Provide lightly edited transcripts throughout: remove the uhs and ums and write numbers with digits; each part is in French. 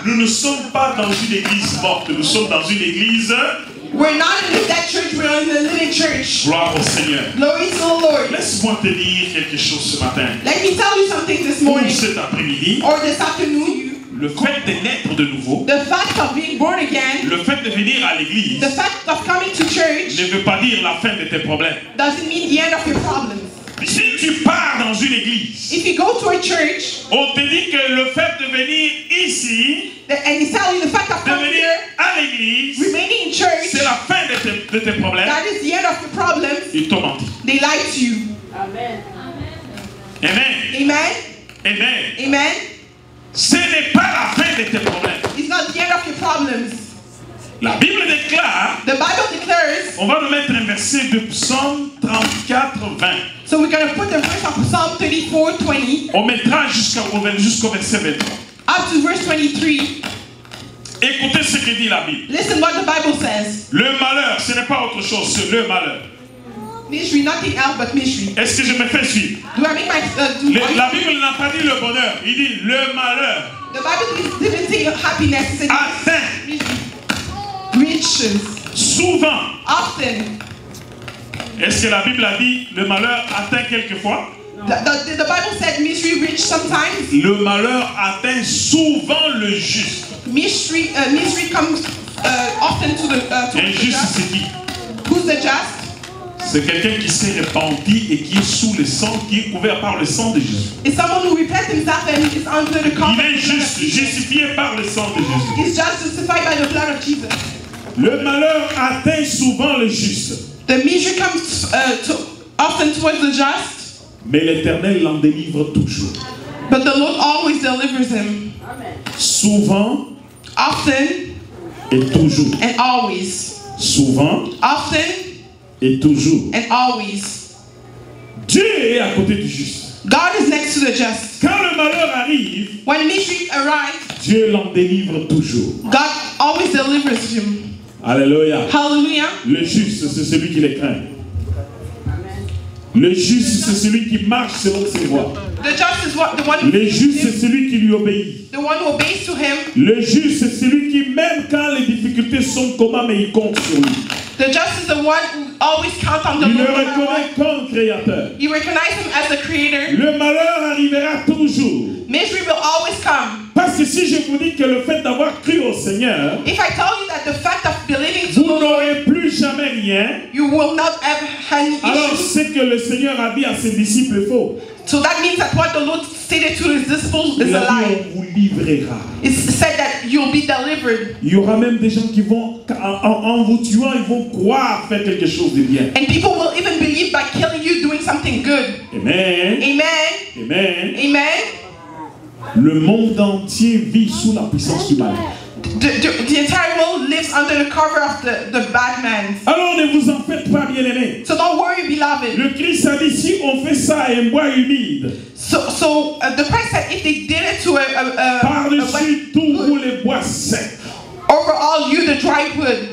nous ne sommes pas dans une église morte, nous sommes dans une église. We're not in the dead church, we're in the living church. Gloire au Seigneur. Glory to the Lord. Laisse-moi te dire quelque chose ce matin. Let me tell you something this Ou morning cet après-midi. or this afternoon. Le fait de naître de nouveau, The fact of being born again, le fait de venir à l'église, the fact of coming to church ne veut pas dire la fin de tes problèmes. doesn't mean the end of your problems. Si tu pars dans une église, If you go to a church on te dit que le fait de venir ici, and you tell you the fact of de coming venir here, à l'église, remaining in church, c'est la fin de tes problèmes, that is the end of your problems, ils t'ont menti. they lie to you. Amen. Amen? Amen. Amen? Ce n'est pas la fin de tes problèmes. It's not the end of your problems. La Bible déclare, The Bible declares, on va nous mettre un verset de Psaume 34, 20. so we're going to put the verse of Psalm 34, 20, On mettra jusqu'au verset 23. up to verse 23. Écoutez ce que dit la Bible. Listen what the Bible says. Le malheur, ce n'est pas autre chose, c'est le malheur. Misery, nothing else but misery. Est-ce que je me fais suivre? Do I make my... La Bible n'a pas dit le bonheur, il dit le malheur. The Bible didn't say happiness, it said Atteint misery. Riches. souvent. Often. Est-ce que la Bible a dit le malheur atteint quelquefois? The Bible said misery rich sometimes. Le malheur atteint souvent le juste. Misery comes often to the Injuste, just. c'est qui? Who's the just? C'est quelqu'un qui s'est repenti et qui est sous le sang, qui est couvert par le sang de Jésus. It's someone who repents himself and is under the cover. Il est juste, justifié par le sang de Jésus. He's just justified by the blood of Jesus. Le malheur atteint souvent le juste. The misery comes often towards the just, Mais l'Éternel l'en délivre toujours. but the Lord always delivers him. Souvent Often et toujours. and always. Souvent Often et toujours. and always. Dieu est à côté du juste. God is next to the just. Quand le malheur arrive, When misery arrives, Dieu l'en délivre toujours. God always delivers him. Alléluia. Hallelujah. Le juste, c'est celui qui les craint. Le juste, c'est celui qui marche selon ses voies. The just is the one who Le juste, c'est him, celui qui lui obéit. the one who obeys to him. Le juste, c'est celui qui, même quand les difficultés sont comment, mais il compte sur lui. The just is the one who always counts on the Il le Lord. reconnaît comme créateur. You recognize him as the creator. Le malheur arrivera toujours. Misery will always come. Parce que si je vous dis que le fait d'avoir cru au Seigneur, If I tell you that the fact of believing to vous the Lord, n'aurez plus jamais rien, you will not ever have any alors issues. ce que le Seigneur a dit à ses disciples est faux. So that means that what the Lord stated to his disciples is Il a a dit, lie. on vous livrera. It's said that you'll be delivered. Il y aura même des gens qui vont, en vous tuant, ils vont croire faire quelque chose de bien. And people will even believe by killing you doing something good. Amen. Amen. Amen. Amen. Le monde entier vit sous la puissance du mal. The entire world lives under the cover of the bad man. Alors ne vous en faites pas, bien-aimés. So don't worry, beloved. Le Christ a dit, si on fait ça à un bois humide, So the Christ said if they did it to a par-dessus tout vous les bois secs, over all you the dry wood,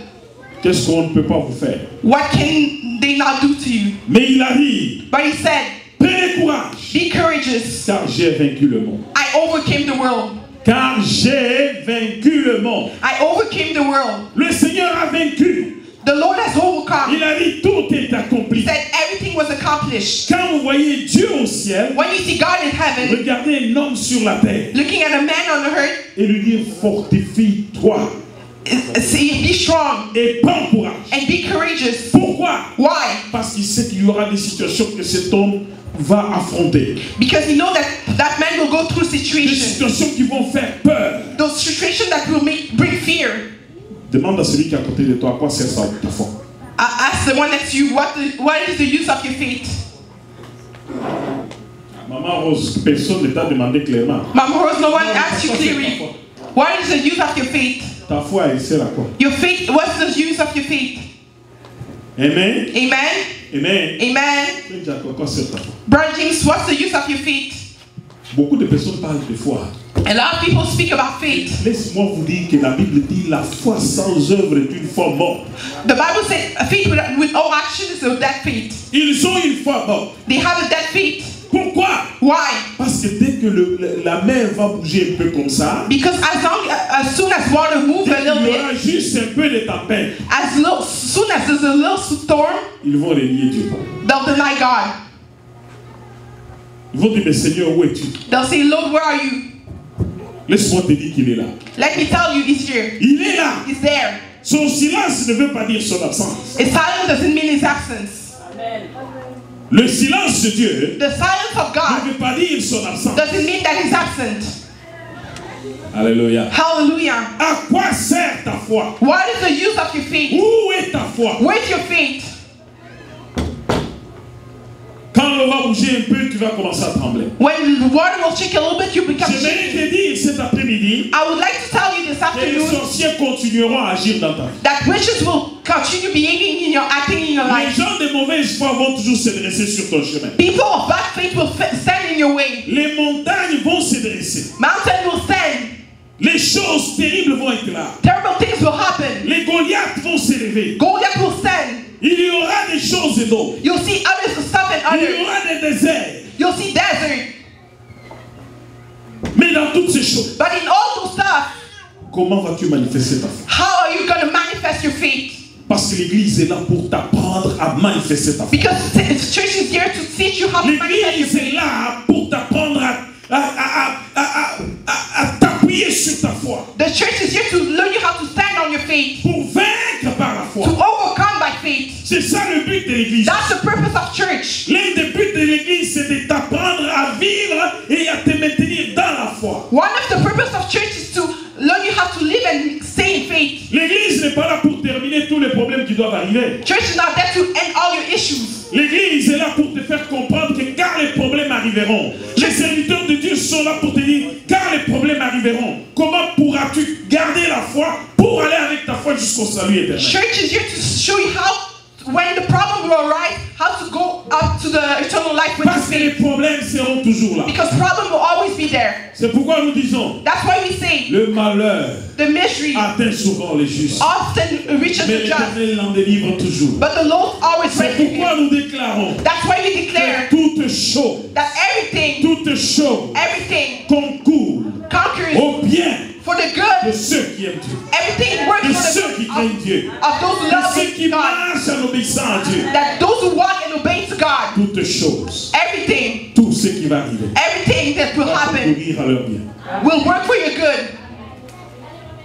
qu'est-ce qu'on ne peut pas vous faire? what can they not do to you? Mais il a dit, But he said, prenez courage, be courageous. car j'ai vaincu le monde. I overcame the world. Car j'ai vaincu le monde. I overcame the world. Le Seigneur a vaincu. The Lord has overcome. Il a dit, tout est He accompli. said everything was accomplished. Quand vous voyez Dieu au ciel, When you see God in heaven, regardez un homme sur la terre looking at a man on the earth, et lui dire, fortifie-toi see, be strong et prends courage. and be courageous. Pourquoi? Why? Parce qu'il sait qu'il y aura des situations que cet homme va affronter. Because you know that that man will go through Des situations. situations qui vont faire peur. Those situations that will bring fear. Demande à celui qui est à côté de toi, à quoi sert ça, ta foi? Ask the one next to you, what is the use of your faith? Maman Rose, personne ne t'a demandé clairement. Mama Rose, no one asked you clearly. What is the use of your faith? Ta foi, elle sert à quoi? Your faith, what's the use of your faith? Amen. Amen? Amen. Amen? À quoi sert ta foi? Brother James, what's the use of your faith? Beaucoup de personnes parlent de foi. A lot of people speak about faith. Laisse-moi vous dire que la Bible dit la foi sans œuvre est une foi morte. The Bible says a faith with no action is a dead faith. Ils ont une foi morte. They have a dead faith. Pourquoi? Why? Parce que dès la mer va bouger un peu comme ça, Because as soon as water moves a il little y bit, aura juste un peu de tempête. soon as there's a little storm, Ils vont renier Dieu. they'll deny God. Ils vont dire, mais Seigneur, où es-tu? They'll say, Lord, where are you? Laisse-moi te dire qu'il est là. Let me tell you, he's here. Il est là. He's there. Son silence ne veut pas dire son absence. His silence doesn't mean his absence. Le silence de Dieu The silence of ne God veut pas dire son absence. doesn't mean that he's absent. Alléluia. Hallelujah. À quoi sert ta foi? What is the use of your faith? Où est ta foi? Where's your faith? Quand l'eau va bouger un peu, tu vas commencer à trembler. When the water will shake a little bit, you become Je vais shaky. te dire cet après-midi I would like to tell you this que les afternoon sorciers continueront à agir dans ta vie. that witches will continue behaving in your acting in your Les life. gens de mauvaise foi vont toujours se dresser sur ton chemin. People of bad faith will stand in your way. Les montagnes vont se dresser. Mountains will stand. Les choses terribles vont être là. Terrible things will happen. Les Goliaths vont s'élever. Goliath will stand. Il y aura des choses et d'autres. You'll see others stuff and Il y others. aura des déserts. You'll see desert. Mais dans toutes ces choses, But in all those stuff, comment vas-tu manifester ta foi? how are you going to manifest your faith? Parce que l'Église est là pour t'apprendre à manifester ta foi. Because the church is here to teach you how to manifest your L'Église faith. est là pour t'apprendre à t'appuyer sur ta foi. The church is here to learn you how to stand on your faith. Pour vaincre par la To foi. overcome by faith. C'est ça le but de l'Église. That's the purpose of church. L'un des buts de l'Église, c'est de t'apprendre à vivre et à te maintenir dans la foi. One of the purpose of church is to learn you how to live and stay in faith. L'Église n'est pas là pour terminer tous les problèmes qui doivent arriver. Church is not there to end all your issues. L'Église est là pour te faire comprendre que quand les problèmes arriveront, les serviteurs de Dieu sont là pour te dire quand les problèmes arriveront, comment pourras-tu garder la foi pour aller avec ta foi jusqu'au salut éternel. Church is here to show you how, when the problem will arise, how to go up to the eternal life with Parce que your les faith. problèmes seront toujours là. Because problem will always be there. C'est pourquoi nous disons, That's why we say le malheur the misery atteint souvent les justes, often reaches mais the just, l'Éternel l'en délivre toujours. but the Lord always C'est rescues pourquoi him. nous déclarons That's why we declare que toute chose, that everything concourt conquers au bien for the de good. ceux qui aiment Dieu, Everything works de for the ceux qui craignent good Dieu, of those who de love ceux qui God. marchent en obéissant à Dieu. That those who walk and obey to God, Toutes choses, everything tout ce qui va arriver, that will va happen concourir à leur bien. will work for your good.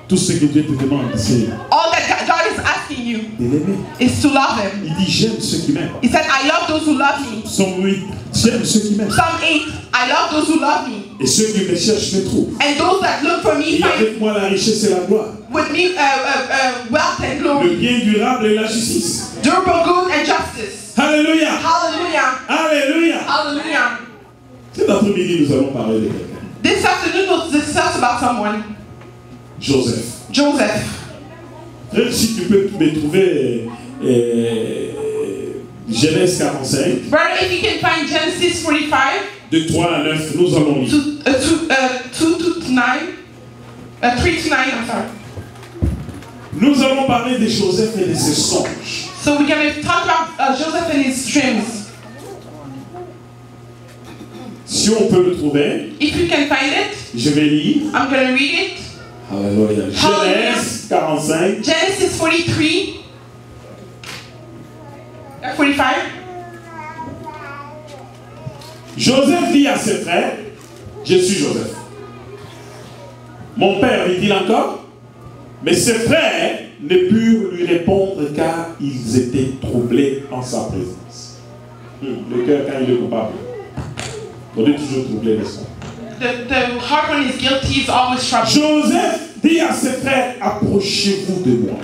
Tout ce que Dieu te demande, c'est All that God is asking you de l'aimer. is to love Him. Il dit j'aime ceux qui m'aiment. He said, I love those who love me. Psaume 8, j'aime ceux qui m'aiment. Psalm 8, I love those who love me. Et ceux qui me cherchent me trouvent. And those that look for me Et find avec moi la richesse et la gloire, with me wealth and le glory, bien durable et la justice. durable good and justice. Alléluia. Hallelujah. Alléluia. Hallelujah. Cet après-midi, nous allons parler de quelqu'un. This afternoon we'll discuss about someone, Joseph. Joseph. Frère, si tu peux me trouver Genèse 45, Brother, if you can find Genesis 45, de 3 à 9, nous allons lire. 2 to 9, 3 to 9, I'm sorry. Nous allons parler de Joseph et de ses songes. So we're going to talk about Joseph and his dreams. Si on peut le trouver, If you can find it, je vais lire. I'm going to read it. Alléluia. Hallelujah. Genèse 45, Genesis 43, 45. Joseph dit à ses frères, je suis Joseph. Mon père, dit-il encore, mais ses frères ne purent lui répondre car ils étaient troublés en sa présence. Le cœur, quand il est coupable, on est toujours troublé, n'est-ce pas? The heart when is guilty is always troubled. Joseph dit à ses frères, approchez-vous de moi.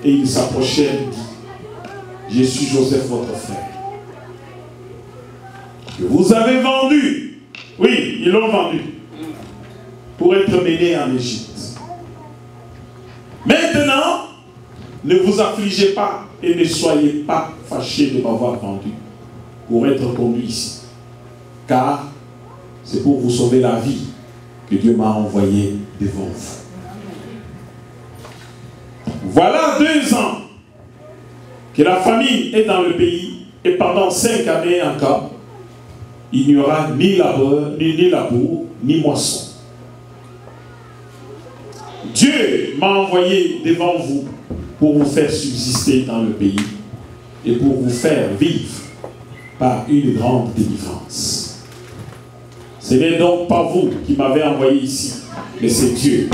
Et ils s'approchèrent et dit, je suis Joseph, votre frère. Que vous avez vendu. Oui, ils l'ont vendu. Pour être mené en Égypte. Maintenant, ne vous affligez pas et ne soyez pas fâchés de m'avoir vendu pour être conduit ici. Car c'est pour vous sauver la vie que Dieu m'a envoyé devant vous. Voilà 2 ans que la famine est dans le pays et pendant 5 années encore, il n'y aura ni labour, ni moisson. Dieu m'a envoyé devant vous pour vous faire subsister dans le pays et pour vous faire vivre par une grande délivrance. Ce n'est donc pas vous qui m'avez envoyé ici, mais c'est Dieu.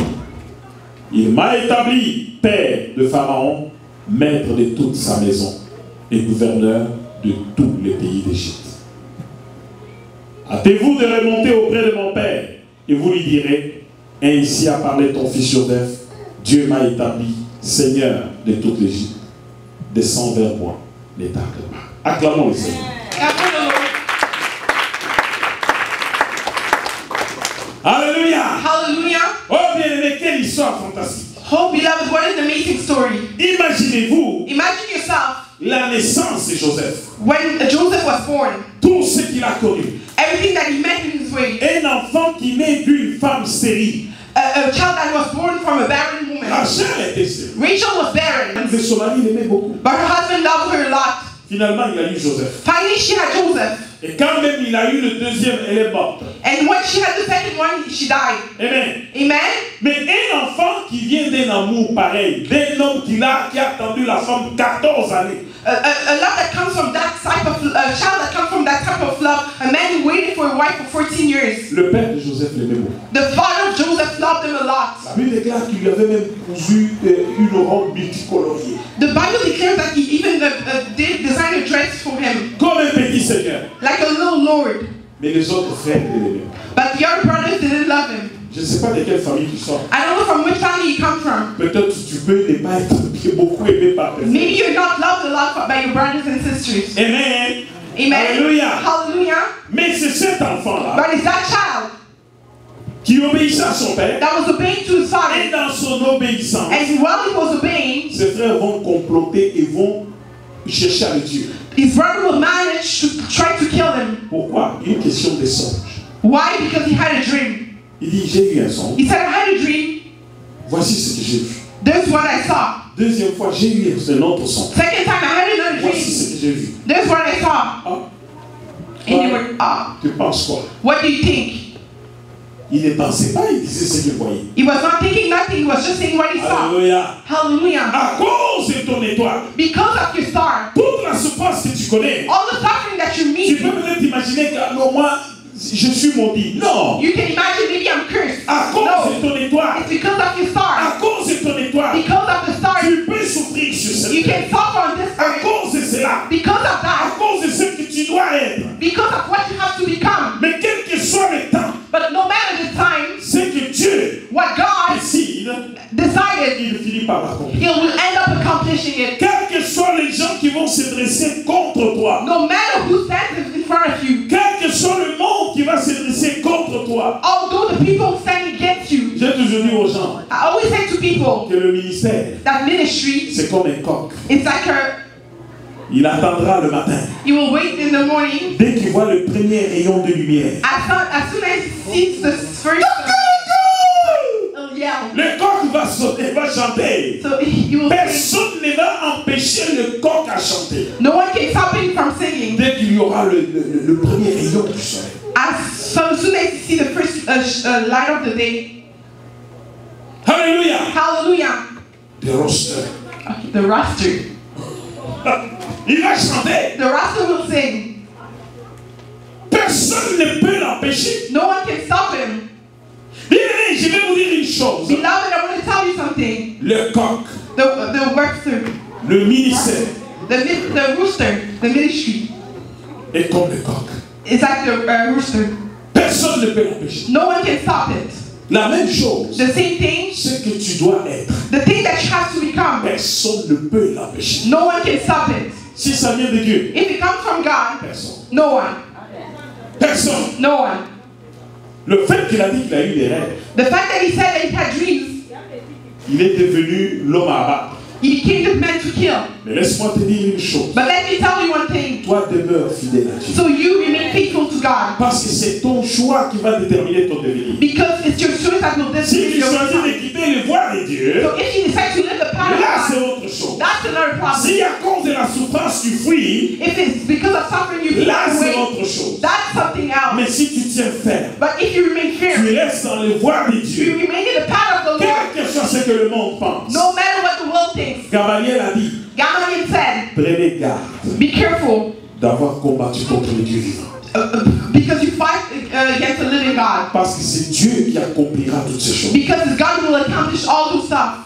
Il m'a établi père de Pharaon, maître de toute sa maison et gouverneur de tous les pays d'Égypte. Hâtez-vous de remonter auprès de mon père et vous lui direz: ainsi a parlé ton fils Joseph, Dieu m'a établi Seigneur de toute l'Égypte. Descends vers moi, ne tarde pas. Acclamons le Seigneur. Alléluia. Hallelujah. Oh bien-aimé, quelle histoire fantastique. Oh, beloved, what an amazing story. Imaginez-vous Imagine yourself la naissance de Joseph. when Joseph was born. Tout ce qu'il a connu. Everything that he met in his way. Un enfant qui naît d'une femme stérile. A child that was born from a barren woman. Rachel était stérile. Rachel was barren, Mais son mari l'aimait beaucoup. but her husband loved her a lot. Finalement, il a eu Joseph. Finally, she had Joseph. Et quand même il a eu le deuxième, elle est morte. And when she had the second one, she died. Amen. Amen. Mais un enfant qui vient d'un amour pareil, d'un homme qui a attendu la femme 14 années. A love that comes from that type of a child that comes from that type of love. A man who waited for a wife for 14 years. Le père de Joseph l'aimait beaucoup. The father of Joseph loved him a lot. La Bible déclare qu'il lui avait même cousu une robe multicoloriée. The Bible declares that he even did design a dress for him, Comme un petit seigneur. like a little lord. Mais les autres frères ne l'aimaient pas. But the other brothers didn't love him. Je ne sais pas de quelle famille tu sors. I don't know from which family you come from. Peut-être tu peux ne pas être beaucoup aimé par tes frères. Maybe you're not loved a lot by your brothers and sisters. Amen. Amen. Alléluia. Hallelujah. Mais c'est cet enfant-là But it's that child qui obéissait à son père. that was obeying to his Et father. dans son obéissance, And while he was obeying, ses frères vont comploter et vont chercher à le tuer. his brother will manage to try to kill him. Pourquoi? Une question de songe. Why? Because he had a dream. Il dit, j'ai eu un songe. He said, I had a dream. Voici ce que j'ai vu. This is what I saw. Deuxième fois, j'ai eu un autre songe. Second time, I had another Voici dream. ce que j'ai vu. This is what I saw. Ah, And they were, tu penses quoi? what do you think? Il ne pensait pas, il disait ce qu'il voyait. He was not thinking nothing, he was just saying what he saw. Alléluia. Hallelujah. À cause de ton étoile, Because of your star, toute la souffrance que tu connais, all the suffering that you tu meet, peux peut-être imaginer que non, moi, je suis maudit. Non. you can imagine maybe I'm cursed. À cause No, de ton étoile, it's because of your à star. cause de ton étoile, Because of the star, tu peux souffrir sur cette you terre. can suffer on this À earth. cause de cela, Because of à that, cause de ce que tu dois être. because of what you have to become. Mais quel que soit le temps, But no matter the time, c'est que Dieu what God décide, decided, il finit par l'accomplir. He will end up accomplishing it. Quels que soient les gens qui vont se dresser contre toi, No matter who stands in front of you, quel que soit le monde qui va se dresser contre toi, although the people stand against you, j'ai toujours dit aux gens I always say to people que le ministère, that ministry c'est comme un coq. is like a, Il attendra le matin. you will wait in the morning. Dès qu'il voit le premier rayon de lumière, As soon as he sees the first, he'll yell. le coq va sauter, va chanter. So you will sing. Personne ne va empêcher le coq à chanter. No one can stop him from singing. Dès qu'il y aura le premier rayon du soleil. So soon as you see the first light of the day. Alléluia. Hallelujah. The roster. Okay, the roster. Il va chanter. The roster will sing. Personne ne peut l'empêcher. No one can stop him. Bien, je vais vous dire une chose. Beloved, I want to tell you something. Le coq, The rooster, le ministère the rooster, the ministry est comme le coq. is like the rooster. Personne ne peut l'empêcher. No one can stop it. La même chose, The same thing, ce que tu dois être, the thing that you have to become. personne ne peut l'empêcher. No one can stop it. Si ça vient de Dieu, If it comes from God, personne. no one. Personne. No one. Le fait qu'il a dit qu'il a eu des rêves, The fact that he said that he had dreams, il est devenu l'homme à abattre. he became the man to kill. Mais laisse-moi te dire une chose. But let me tell you one thing. Toi, demeure fidèle à Dieu. So you remain faithful to God. Parce que c'est ton choix qui va déterminer ton devenir. Because it's your choice that will Si determine tu your choisis de life. quitter les voies de Dieu, So if you decide to live the path là of c'est God, autre chose. that's another problem. Si à cause de la souffrance tu fuis, If it's because of suffering you là feel c'est away, autre chose. that's something tiens ferme, But if you remain firm, tu restes dans les voies de you Dieu, remain in the path of the Lord, quel que soit ce que le monde pense. no matter what the world thinks. Gamaliel a dit, Gamaliel said, prenez garde be careful d'avoir combattu contre le Dieu vivant. because you fight against the living God. Parce que c'est Dieu qui accomplira toutes ces choses. Because God will accomplish all those stuff.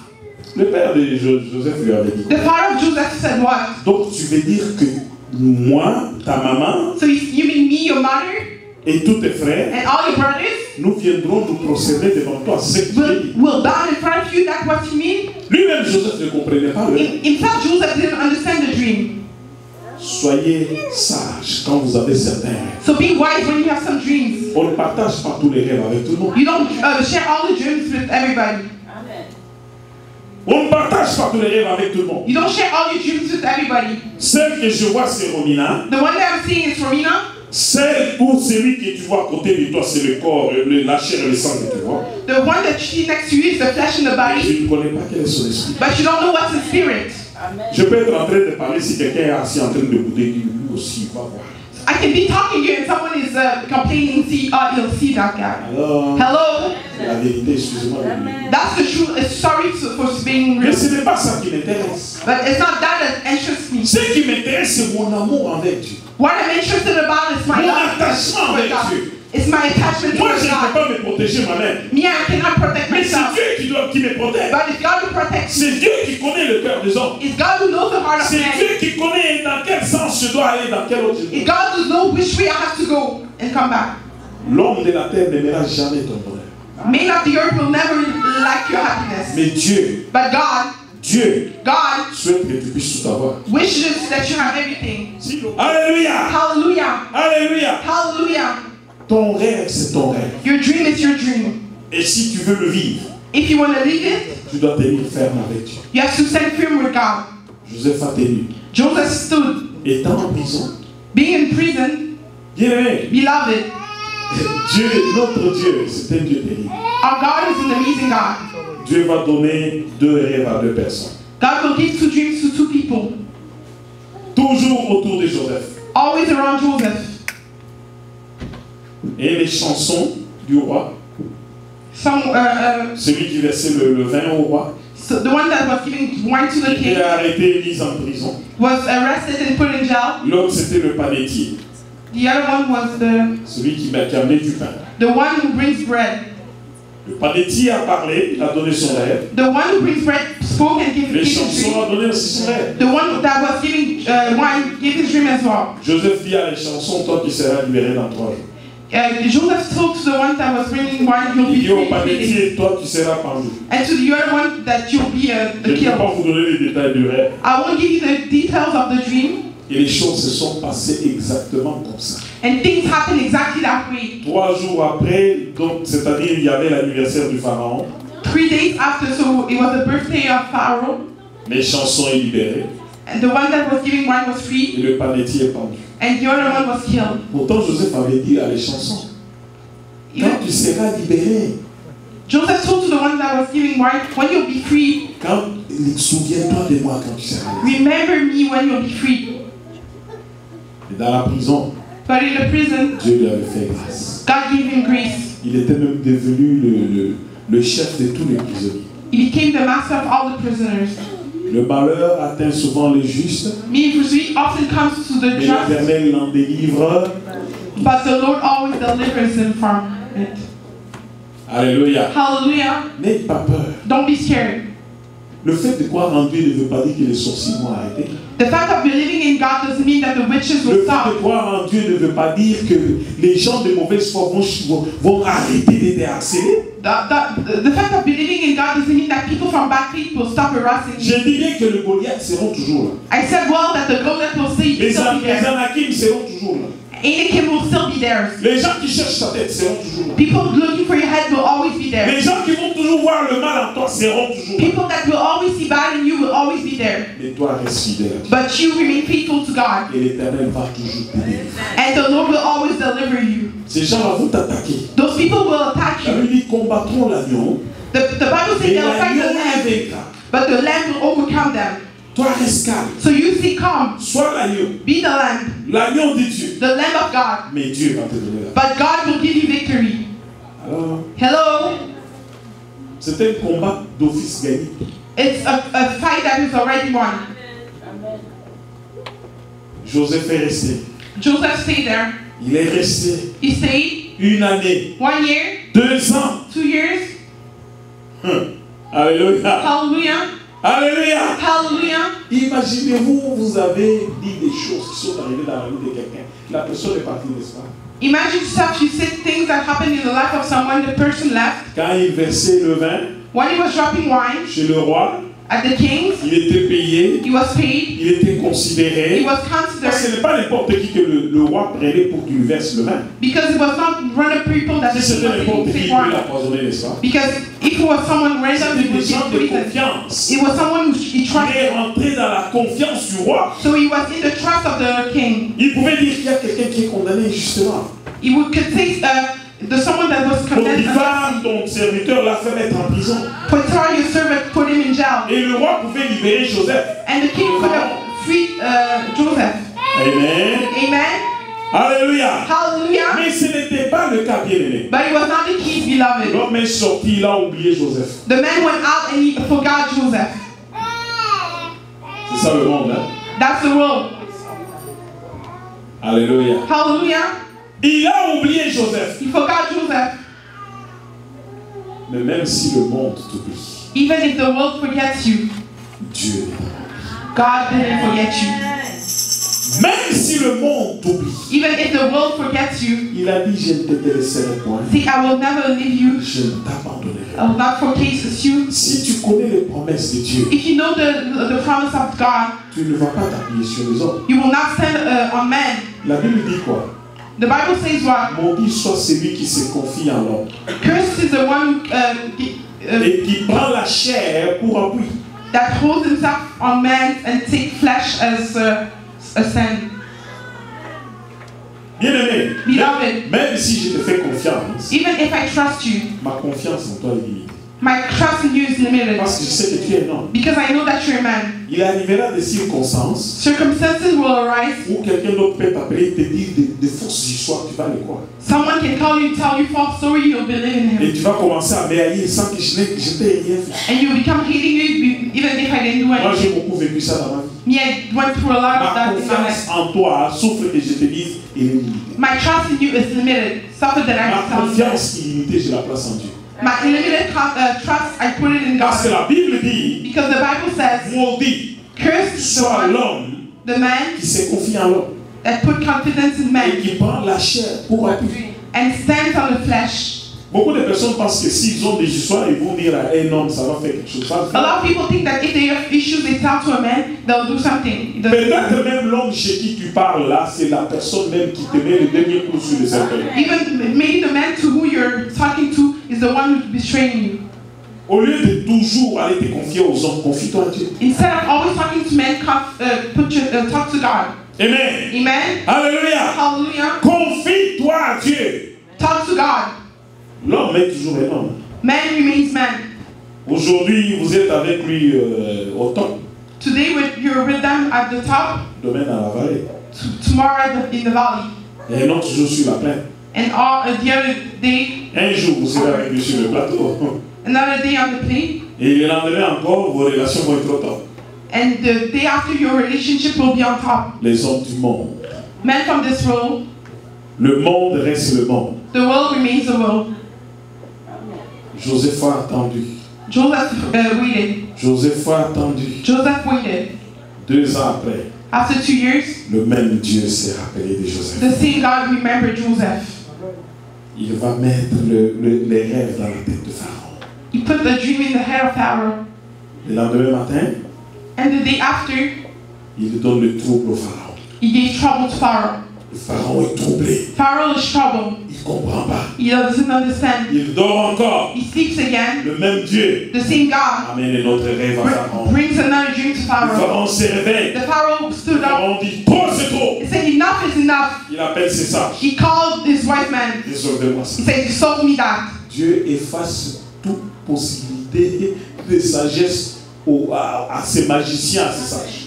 Le père de Joseph lui avait dit. The father of Joseph said what? Donc tu veux dire que moi, ta maman So you mean me, your mother, et tous tes frères, and all your brothers nous viendrons nous procéder devant toi. C'est ce que tu veux dire. will bow in front of you? That's what you mean? Lui-même, Joseph ne comprenait pas le rêve. In fact, Joseph didn't understand the dream. Soyez sages quand vous avez certains rêves. So be wise when you have some dreams. On ne partage pas tous les rêves avec tout le monde. You don't share all the dreams with everybody. On ne partage pas tous les rêves avec tout le monde. You don't share all your dreams with everybody. Celle que je vois, c'est Romina. The one that I'm seeing is Romina. Celle ou celui que tu vois à côté de toi, c'est le corps, la chair et le sang que tu vois. The one that you see next to you is the flesh and the body, Je ne connais pas quel est son esprit. but you don't know what's the spirit. Je peux être en train de parler si quelqu'un est assis en train de bouder, lui aussi, va voir. I can be talking here and someone is complaining, you'll see that guy. Alors, Hello? la vérité, excusez-moi. That's the truth. Sorry for being Mais real. ce n'est pas ça qui m'intéresse. But it's not that interests me. Ce qui m'intéresse, c'est mon amour envers Dieu. What I'm interested about is my Mon love attachement for avec God. Dieu. It's my attachment Moi, to je ne peux God. pas me protéger moi-même. Me, I cannot protect Mais c'est myself. Dieu qui me protège. But it's God who protects me. C'est Dieu qui connaît le cœur des hommes. It's God who knows the heart of C'est man. Dieu qui connaît dans quel sens je dois aller, dans quel autre je dois. It's God who knows which way I have to go and come back. L'homme de la terre n'aimera jamais ton bonheur. Man of the earth will never lack your happiness. Mais Dieu God souhaite que tu puisses tout avoir. wishes that you have everything. Alléluia! Hallelujah. Alléluia! Hallelujah. Ton rêve, c'est ton rêve. Your dream is your dream. Et si tu veux le vivre, If you want to live it, tu dois tenir ferme avec Dieu. you have to stand firm with God. Joseph a tenu. Joseph stood, Étant en prison, being in prison, bien-aimé, beloved. Dieu, notre Dieu, c'est un Dieu terrible. Our God is an amazing God. Dieu va donner 2 rêves à 2 personnes. God will give 2 dreams to 2 people. Toujours autour de Joseph. Always around Joseph. Et les chansons du roi, celui qui versait le vin au roi, so the one that was giving wine to the king était arrêté et mis en prison. was arrested and put in jail. L'autre, c'était le panetier, The other one was celui qui amenait du pain. the one who brings bread. Le panetier a parlé, il a donné son rêve. The one who brings bread spoke and gave Les his chansons dream. a donné aussi son rêve. The one that was giving wine gave his dream as well. Joseph dit à les chansons, toi tu seras libéré dans 3 jours. Joseph told to the one that was bringing wine, you'll Il be dit au free. panetier, toi tu seras pendu. And to the other one that you'll be Je ne peux killed. pas vous donner les détails du rêve. I won't give you the details of the dream. Et les choses se sont passées exactement comme ça. And things happen exactly that way. 3 jours après, donc c'est-à-dire il y avait l'anniversaire du pharaon. 3 days after, so it was the birthday of Pharaoh. Les chansons est libéré And the one that was giving wine was free. et le panetier est pendu. And the other one was killed. Pourtant Joseph avait dit à les chansons, quand Even tu seras libéré, Joseph told to the one that was giving wine, when you'll be free, souviens-toi de moi quand tu seras libéré. remember me when you'll be free. Et dans la prison, But in the prison, Dieu lui avait fait grâce. God gave him grace. Il était même devenu le chef de tous les prisonniers. He became the master of all the prisoners. Le malheur atteint souvent les justes, Misery often comes to the mais just, l'Éternel l'en délivre. but the Lord always delivers him from it. Alléluia. Hallelujah. N'aie pas peur. Don't be scared. Le fait de croire en Dieu ne veut pas dire que les sorciers vont arrêter. The fact of believing in God doesn't mean that the witches Le will fait stop. de croire en Dieu ne veut pas dire que les gens de mauvaise foi vont arrêter de te harceler. The fact of believing in God doesn't mean that people from bad faith will stop harassing you. Je dirais que les Goliaths seront toujours là. I said, well, that the Goliath will still Les be there. Anakim seront toujours là. Anakim will still be there. Les gens qui cherchent ta tête seront toujours là. People looking for your head will always be there. Les gens qui vont toujours voir le mal en toi seront toujours là. People that will always see bad in you will always be there. Mais toi, reste fidèle. But you remain faithful to God. Et l'Éternel va toujours te délivrer. And the Lord will always deliver you. Ces gens-là vont t'attaquer. Those people will attack La you. Bible dit combattront l'agneau. The Bible says Et they'll fight the l'agneau les lamb, vaincra. but the lamb will overcome them. Toi reste calme. So you stay calm. Sois l'agneau. Be the lamb. L'agneau de Dieu. The lamb of God. Mais Dieu va te donner la vie. But God will give you victory. Alors, Hello? c'est un combat d'office gagné. It's a fight that is already won. Joseph est resté. Joseph stayed there. Il est resté He stayed 1 année, 1 year, 2 ans. 2 years. Alléluia. Hallelujah. Alléluia. Hallelujah. Imaginez-vous, vous avez dit des choses qui sont arrivées dans la vie de quelqu'un. La personne est partie, n'est-ce pas? Imagine yourself, you said things that happened in the life of someone, the person left. Quand il versait le vin When he was dropping wine chez le roi, at the king's, il était payé, he was paid, il était he considéré. was Parce que ce considered, n'est pas n'importe qui que le roi prenait pour qu'il lui verse le vin. because it was not random people that the Si king c'était was n'importe taking qui, il take peut wine. l'empoisonner, n'est-ce pas? Because if it was someone random, C'était it des would gens be de poison. confiance. It was someone who he Il est trusted. rentré dans la confiance du roi. So he was in the trust of the king. Il pouvait dire qu'il y a quelqu'un qui est condamné injustement. He could say the someone that was condemned. Potiphar, ton serviteur, l'a fait mettre en prison. Potiphar, your servant, put him in jail. Et le roi pouvait libérer Joseph. And the king could have freed Joseph. Amen. Amen. Alléluia. Hallelujah. Mais ce n'était pas le cas, bien aimé. But it was not the king's beloved. L'homme est sorti, il a oublié Joseph. The man went out and he forgot Joseph. C'est ça le monde, hein? That's the world. Alléluia. Hallelujah. Il a oublié Joseph. He forgot Joseph. Mais même si le monde t'oublie, Even if the world forgets you, Dieu n'est pas. God didn't forget you. Même si le monde t'oublie, Even if the world forgets you, il a dit, je ne te délaisserai point. see, I will never leave you. Je ne t'abandonnerai I pas. will not forsake you. Si tu connais les promesses de Dieu, If you know the promise of God, tu ne vas pas t'appuyer sur les hommes. you will not stand on man. La Bible dit quoi? The Bible says what? Maudit soit celui qui se confie en l'homme Cursed is the one et qui prend la chair pour appui. that holds himself on man and take flesh as a sin. Bien-aimé, Beloved, même si je te fais confiance, even if I trust you, ma confiance en toi est limitée. my trust in you is limited. Parce que je sais que tu es un homme. Because I know that you're a man. Il arrivera des circonstances Circumstances will arise. où quelqu'un d'autre peut t'appeler et te dire des fausses histoires, tu vas les croire. Someone can call you, tell you false story, you'll believe in Et him. tu vas commencer à m'haïr sans que je t'ai rien fait. And you become hating you even if I didn't do Moi, anything. j'ai beaucoup vécu ça dans ma vie. Me, I went through a lot of Ma that in my confiance life. en toi souffre que je te dise il est limité. My trust in you is limited. Something that I Ma can tell you. confiance illimitée, je la place en Dieu. My limited trust, I put it in Parce que God. la Bible dit, Because the Bible says, maudit cursed is the soit one, l'homme the man qui se confie en l'homme that put confidence in et man qui prend la chair pour appui. and stands on the flesh. Beaucoup de personnes pensent que s'ils ont des histoires, ils vont dire à un homme, ça va faire quelque chose. Ça A lot of people think that if they have issues, they tell to a man, they'll do something. peut-être même l'homme chez qui tu parles là, c'est la personne même qui te met le dernier coup sur le cercueil. Even maybe the man to who you're talking to is the one who's betraying you. Au lieu de toujours aller te confier aux hommes, confie-toi à Dieu. Instead of always talking to men, talk to God. Amen. Amen. Alléluia. Hallelujah. Confie-toi à Dieu. Talk to God. L'homme est toujours un homme. Man remains man. Aujourd'hui, vous êtes avec lui au top, Today you're with them at the top, demain dans la vallée. tomorrow in the valley. Et un autre jour sur la plaine. And the other day, Un jour, vous serez avec lui sur le plateau. another day on the plane. Et le lendemain encore, vos relations vont être au top. And the day after, your relationship will be on top. Les hommes du monde. Men from this world, Le monde reste le monde. the world remains the world. Joseph a attendu. Joseph waited. Joseph a attendu. Joseph waited. 2 ans après, After 2 years, le même Dieu s'est rappelé de Joseph. the same God remembered Joseph. Il va mettre les rêves dans la tête de Pharaon. He put the dream in the head of Pharaoh. Le lendemain matin, And the day after, il donne le trouble au Pharaon. he gave trouble to Pharaoh. Le Pharaon est troublé. Pharaoh is troubled. Il ne comprend pas. He doesn't understand. Il dort encore. He sleeps again. Le même Dieu The same God amène un autre rêve à Pharaon. brings another dream to Le Pharaoh. Pharaon se réveille. The Pharaoh stood Le up. Pharaon dit, trop c'est trop. He said, enough is enough. Il appelle ses sages. He called his wise man. Résolvez-moi ça. He said, you sold me that. Dieu efface toute possibilité de sagesse à ces magiciens, à ces sages.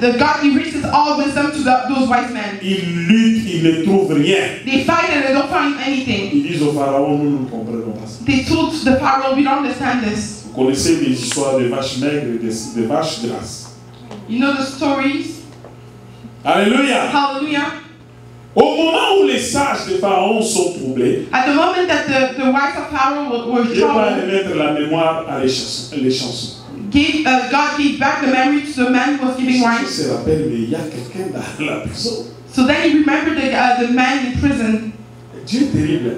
The God, he reaches all wisdom to those wise men. Ils luttent, ils ne trouvent rien. They fight and they don't find anything. Ils disent au pharaon, nous ne comprenons pas ça. They told the Pharaoh, we don't understand this. Vous connaissez les histoires de vaches maigres et de vaches grasses. You know the stories? Alléluia. Hallelujah. Au moment où les sages de Pharaon sont troublés, At the moment that the wives of Pharaoh were Dieu va troubled, remettre la mémoire à les chansons. God gave back the memory to the man who was giving Je wine. se rappelle, mais il y a quelqu'un dans la prison. So then he remembered the man in prison. Dieu est terrible.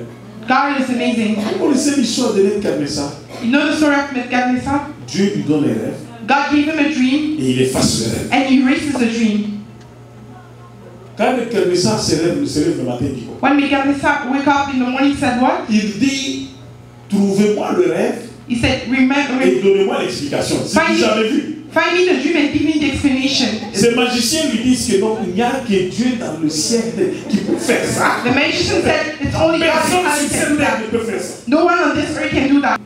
God is amazing. Vous connaissez l'histoire de Nebuchadnezzar? You know the story of Nebuchadnezzar? Dieu lui donne un rêve God gave him a dream et il efface le rêve. and he erases the dream. Quand Nebuchadnezzar se lève le matin, il dit quoi? When Nebuchadnezzar woke up in the morning, he said what? Il dit, trouvez-moi le rêve He said, remember, et donnez-moi l'explication. C'est ce que j'avais vu. find me the dream and give me the explanation. Ces magiciens lui disent que non, il n'y a que Dieu dans le ciel qui peut faire ça. The magician said, it's only God Personne who sur can cette do terre that. ne peut faire ça. No one on this earth can do that.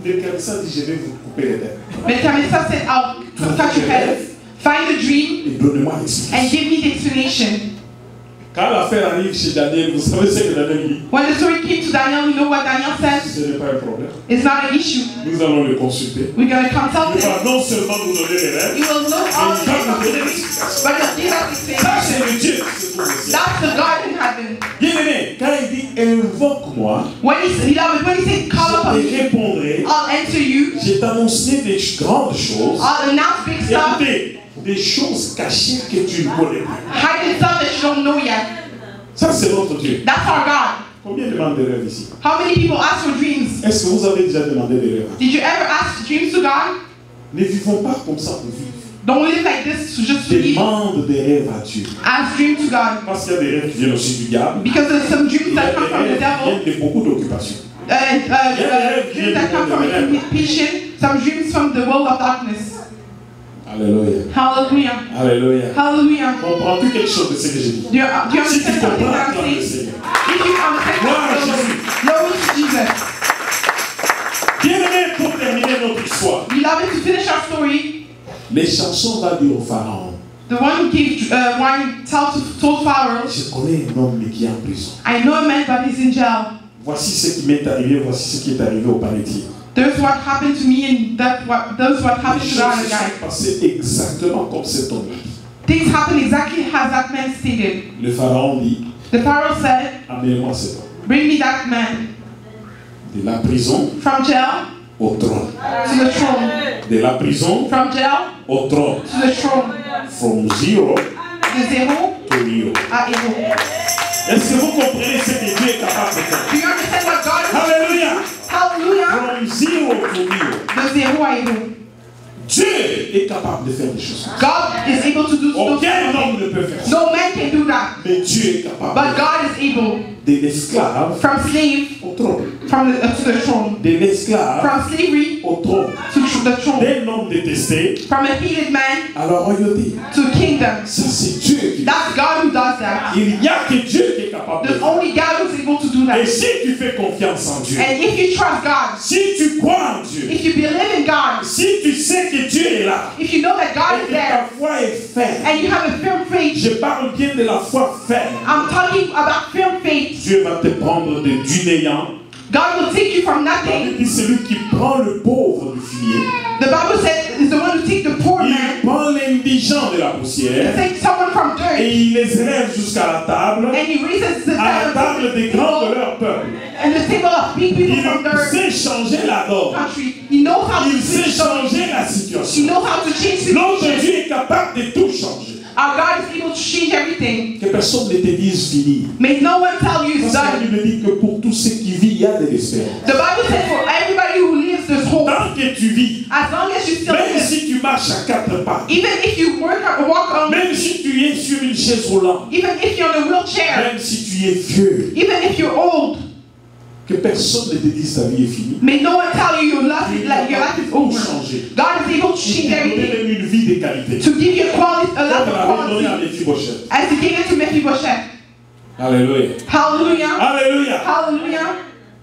Nebuchadnezzar dit, je vais vous couper les têtes. Nebuchadnezzar said, I'll cut your heads, find the dream, Et donnez-moi l'explication. and give me the explanation. Quand l'affaire arrive chez Daniel, vous savez ce que Daniel dit? When the story came to Daniel, you know what Daniel said? Ce n'est pas un problème. It's not an issue. Nous allons le consulter. We're going to consult Il him. va non seulement nous donner les rêves, He will know all the il va nous donner things, l'explication. but he'll give us the Ça, c'est explanation. le Dieu qui se trouve au ciel. That's the God in heaven. Bien-aimé, quand il dit invoque-moi, When he said, call upon je me, te répondrai, I'll answer you. je t'annoncerai des grandes choses. I'll announce big stuff. Écoutez, des choses cachées que tu ne connais pas. Hiding stuff that you don't know yet. Ça, c'est notre Dieu. That's our God. Combien demandent des rêves ici? How many people ask for dreams? Est-ce que vous avez déjà demandé des rêves? Did you ever ask dreams to God? Ne vivons pas comme ça pour vivre. Don't live like this to just live. Demande des rêves à Dieu. Ask dreams to God. Parce qu'il y a des rêves qui viennent aussi du diable. Because there's some Il dreams y a that come des from the rêves qui devil. viennent de beaucoup d'occupations. Dreams that come from impatient. Some dreams from the world of darkness. Alléluia. Hallelujah. Alléluia. Hallelujah. Comprends-tu quelque chose de ce que j'ai dit? Do you Si tu understand something comprends, that I'm acclame le saying? Seigneur. If you understand Gloire à something, Jésus. glory to Jesus. Bien-aimé, pour terminer notre histoire, Beloved, to finish our story, les chansons va dire au pharaon, the one who gave wine told Pharaoh, je connais un homme qui est en prison. I know a man, but he's in jail. Voici ce qui m'est arrivé, voici ce qui est arrivé au panetier. There's what happened to me, and that's what happened Les to the other choses se guy. sont passées exactement comme cet homme l'a dit. Things happened exactly as that man stated. Le pharaon dit, The Pharaoh said, amenez-moi cet homme. bring me that man. De la prison From jail au trône. to the throne. De la prison From jail au trône. to the throne. From zero De zéro to hero. à héros. Est-ce que vous comprenez ce que Dieu est capable de faire? Do you understand what God is? Alléluia. Hallelujah. From zero to hero. De zéro à héros. Dieu est capable de faire des choses. God is able to do those Aucun things. homme ne peut faire ça. No man can do that. Mais Dieu est capable But God is able. de l'esclave From slave au trône. to the throne. De l'esclave From slavery au trône. to the throne. D'un homme détesté From a hated man à la royauté. to kingdom. Ça, c'est Dieu qui. That's God who does that. Il n'y a que Dieu qui est capable de There's faire. only God who's able to do Et that. si tu fais confiance en Dieu, And if you trust God, si tu crois en Dieu, if you believe in God, si tu sais que Dieu est là, if you know that God et is que ta there, foi est ferme, and you have a firm faith, je parle bien de la foi ferme, I'm talking about firm faith. Dieu va te prendre du néant. God will take you from La nothing. Bible dit celui qui prend le pauvre du fumier, The Bible said is the one who takes the poor il man, prend l'indigent de la poussière takes someone from et dirt, il les élève jusqu'à la table, and he raises the à la table des grands de leur peuple. and the table of big people Il from dirt sait changer la donne. country. He knows how to Il sait change them. changer la He situation. knows how to change Notre situations. Dieu est capable de tout changer. Our God is able to change everything. Que personne ne te dise fini. May no one tell you it's Parce que la done. Bible dit que pour tous ceux qui vivent, il y a de l'espérance. The Bible says for everybody who lives, there's hope. Tant que tu vis, As long as you still même live, si tu marches à quatre pas, even if you walk on, même si tu es sur une chaise roulante, even if you're in a wheelchair, même si tu es vieux, even if you're old, que personne ne te dise ta vie est finie. may no one tell you your life is over. Changer. God is able to Il change t'a donné everything, même une vie de qualité. to give you a life Comme of il avait donné à quality, Mephibosheth. as He gave it to Mephibosheth. Alléluia. Hallelujah. Alléluia. Hallelujah.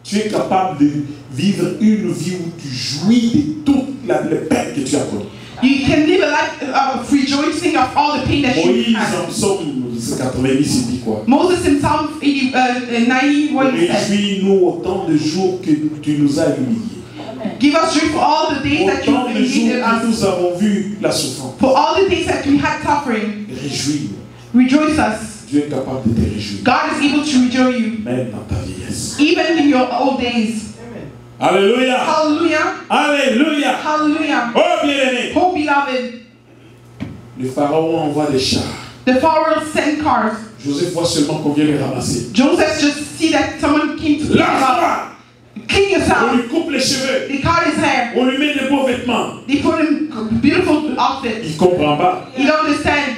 Tu es capable de vivre une vie où tu jouis de toutes les peines que tu as connues. You can live a life of rejoicing of all the pain that you Moïse, had. en psaume 90, il dit quoi? Moses in Psalm 91 said, Réjouis-nous autant de jours que tu nous as humiliés. give us joy for all the days that you Autant de jours humiliated que us, nous avons vu la souffrance. for all the days that we had suffering. Réjouis-nous. Rejoice us. Dieu est capable de te réjouir. God is able to rejoice you, Même dans ta vieillesse. even in your old days. Alléluia. Hallelujah. Alléluia. Hallelujah. Oh bien-aimé. Oh, beloved, Le pharaon envoie des chars. the Pharaoh sent cars. Joseph voit seulement qu'on vient les ramasser. Joseph just see that someone came to pick him up. Lave-toi. Clean On yourself. lui coupe les cheveux. They cut his hair. On lui met des beaux vêtements. They put him beautiful outfit. Il ne comprend pas. You don't understand.